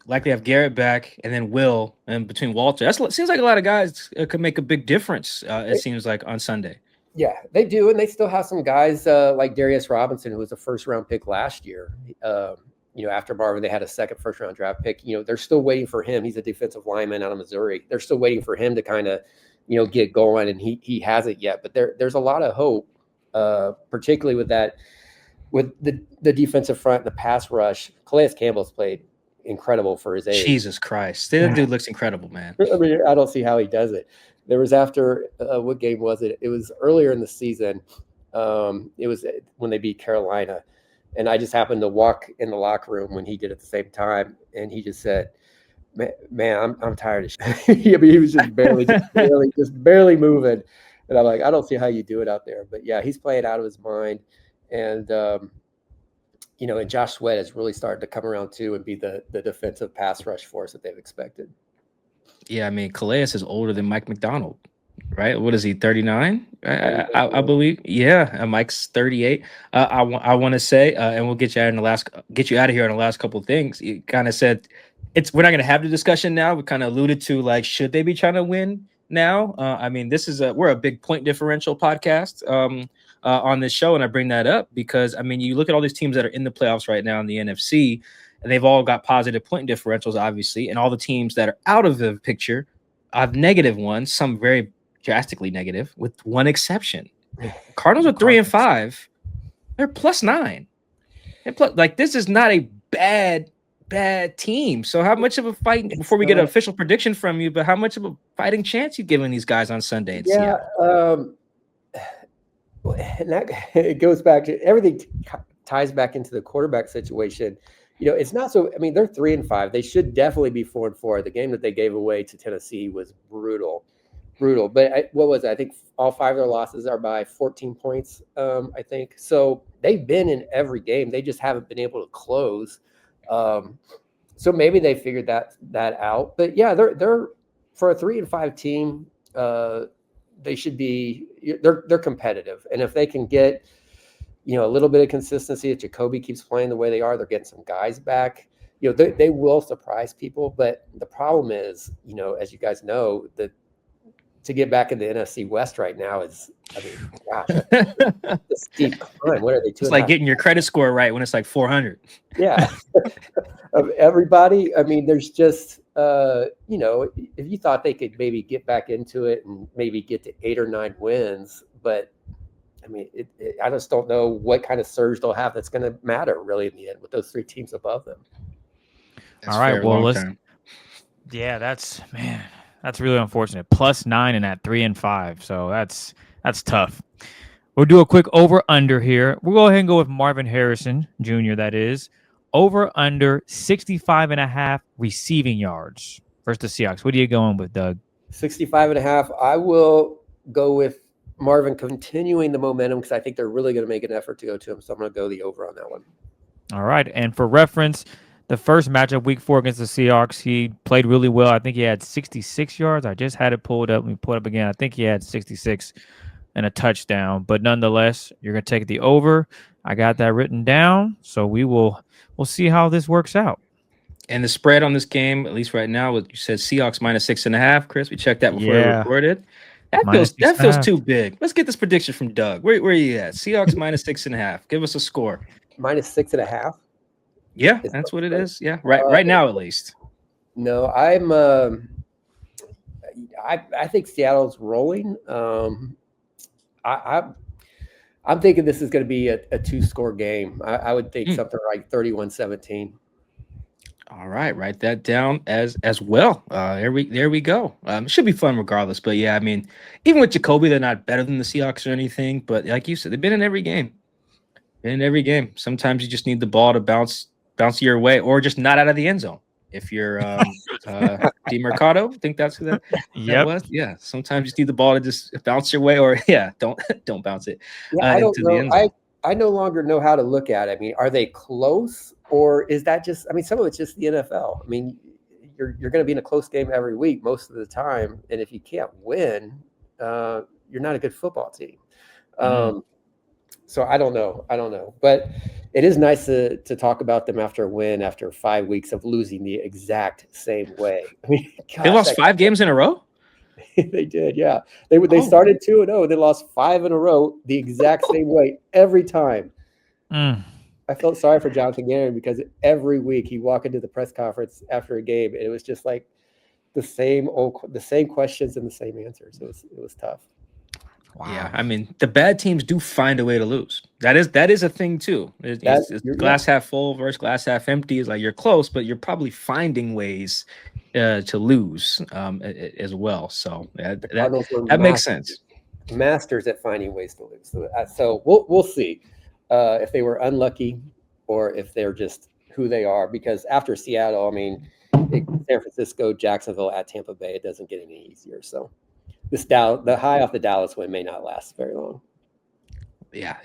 likely have Garrett back, and then Will, and between Walter, seems like a lot of guys could make a big difference. It seems like on Sunday. Yeah, they do, and they still have some guys like Darius Robinson, who was a first-round pick last year. After Marvin, they had a second first-round draft pick. They're still waiting for him. He's a defensive lineman out of Missouri. They're still waiting for him to kind of, get going, and he hasn't yet. But there's a lot of hope, particularly with that. With the defensive front and the pass rush, Calais Campbell's played incredible for his age. Jesus Christ. That dude looks incredible, man. I mean, I don't see how he does it. There was after, what game was it? It was earlier in the season. It was when they beat Carolina. And I just happened to walk in the locker room when he did at the same time. And he just said, man, I'm tired of shit. He was just barely moving. And I'm like, I don't see how you do it out there. But yeah, he's playing out of his mind. And, and Josh Sweat has really started to come around too and be the defensive pass rush force that they've expected. Yeah, I mean, Calais is older than Mike McDonald, right? What is he, 39? I believe. Yeah, Mike's 38. I want to say, and we'll get you out of here on the last couple of things. You kind of said we're not going to have the discussion now. We kind of alluded to, like, should they be trying to win now? I mean, we're a big point differential podcast on this show, and I bring that up because, I mean, you look at all these teams that are in the playoffs right now in the NFC, and they've all got positive point differentials, obviously, and all the teams that are out of the picture have negative ones, some very drastically negative, with one exception. Cardinals are 3-5. They're +9. This is not a bad team. So how much of a fight, before we get an official prediction from you, but how much of a fighting chance you giving these guys on Sunday? And that it goes back to everything ties back into the quarterback situation. It's not so. I mean, they're 3-5. They should definitely be 4-4. The game that they gave away to Tennessee was brutal. But what was it? I think all 5 of their losses are by 14 points. I think so. They've been in every game. They just haven't been able to close. So maybe they figured that out. But yeah, they're for a 3-5 team. They should be. They're competitive, and if they can get a little bit of consistency, if Jacoby keeps playing the way they are, they're getting some guys back. They will surprise people. But the problem is, as you guys know, that to get back in the NFC West right now is, I mean, gosh, a steep climb. What are they? It's like getting your credit score right when it's like 400. Yeah, of everybody. I mean, there's just if you thought they could maybe get back into it and maybe get to 8 or 9 wins, but I mean, I just don't know what kind of surge they'll have that's going to matter really in the end with those 3 teams above them. All right, well, that's really unfortunate. +9 and at 3-5, so that's tough. We'll do a quick over/under here. We'll go ahead and go with Marvin Harrison Jr. That is over/under 65.5 receiving yards versus the Seahawks. What are you going with, Doug? 65.5. I will go with Marvin continuing the momentum because I think they're really going to make an effort to go to him. So I'm going to go the over on that one. All right. And for reference, the first matchup, week 4 against the Seahawks, he played really well. I think he had 66 yards. I just had it pulled up. Let me pull it up again. I think he had 66 and a touchdown. But nonetheless, you're going to take the over. I got that written down. So we'll see how this works out. And the spread on this game, at least right now, you said Seahawks -6.5. Chris, we checked that before we recorded. That feels too big. Let's get this prediction from Doug. Where are you at? Seahawks -6.5. Give us a score. -6.5. Yeah, that's what it is. Yeah, right now at least. No, I'm. I think Seattle's rolling. I'm thinking this is going to be a 2-score game. I would think something like 31-17. All right, write that down as well. There we go. It should be fun regardless. But yeah, I mean, even with Jacoby, they're not better than the Seahawks or anything. But like you said, they've been in every game. Sometimes you just need the ball to bounce your way, or just not out of the end zone. If you're DeMercado, I think that's who that was. Yeah, sometimes you just need the ball to just bounce your way, or don't bounce it. Yeah, I don't know. I no longer know how to look at it. I mean, are they close, or is that just? I mean, some of it's just the NFL. I mean, you're going to be in a close game every week most of the time, and if you can't win, you're not a good football team. So I don't know. But it is nice to talk about them after a win after 5 weeks of losing the exact same way. I mean, They lost 5 games in a row? They did, yeah. They started 2-0. They lost 5 in a row the exact same way every time. I felt sorry for Jonathan Gannon because every week he'd walk into the press conference after a game and it was just like the same questions and the same answers. It was tough. Wow. Yeah, I mean, the bad teams do find a way to lose. That is a thing too. It's glass half full versus glass half empty. Is like you're close, but you're probably finding ways to lose as well. So that makes sense. Masters at finding ways to lose. So we'll see if they were unlucky or if they're just who they are. Because after Seattle, I mean, San Francisco, Jacksonville, at Tampa Bay, it doesn't get any easier. So the high off the Dallas win may not last very long. Yeah,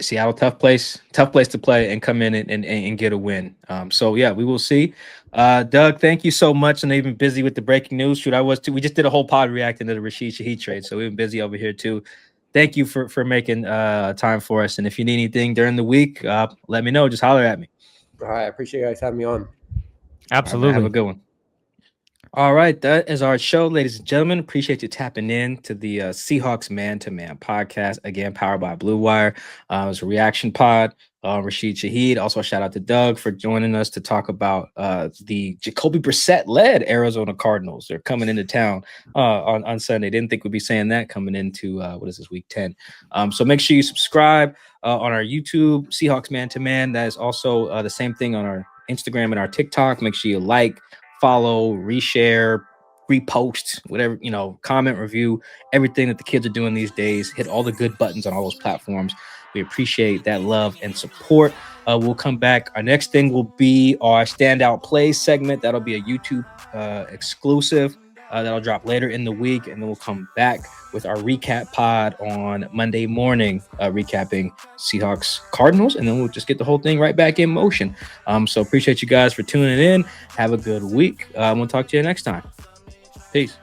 Seattle, tough place to play and come in and get a win. So yeah, we will see. Doug, thank you so much. And they've been busy with the breaking news. Shoot, I was too. We just did a whole pod reacting to the Rasheed Shaheed trade, so we've been busy over here too. Thank you for making time for us. And if you need anything during the week, let me know. Just holler at me. All right, I appreciate you guys having me on. Absolutely, right, have a good one. All right, that is our show, ladies and gentlemen. Appreciate you tapping in to the Seahawks Man-to-Man podcast, again, powered by Blue Wire. It was a reaction pod. Rasheed Shaheed. Also, a shout out to Doug for joining us to talk about the Jacoby Brissett-led Arizona Cardinals. They're coming into town on Sunday. Didn't think we'd be saying that coming into, week 10. So make sure you subscribe on our YouTube, Seahawks Man-to-Man. That is also the same thing on our Instagram and our TikTok. Make sure you like, follow, reshare, repost, whatever, comment, review, everything that the kids are doing these days. Hit all the good buttons on all those platforms. We appreciate that love and support. We'll come back. Our next thing will be our standout plays segment. That'll be a YouTube exclusive. That'll drop later in the week. And then we'll come back with our recap pod on Monday morning, recapping Seahawks Cardinals. And then we'll just get the whole thing right back in motion. So appreciate you guys for tuning in. Have a good week. We'll talk to you next time. Peace.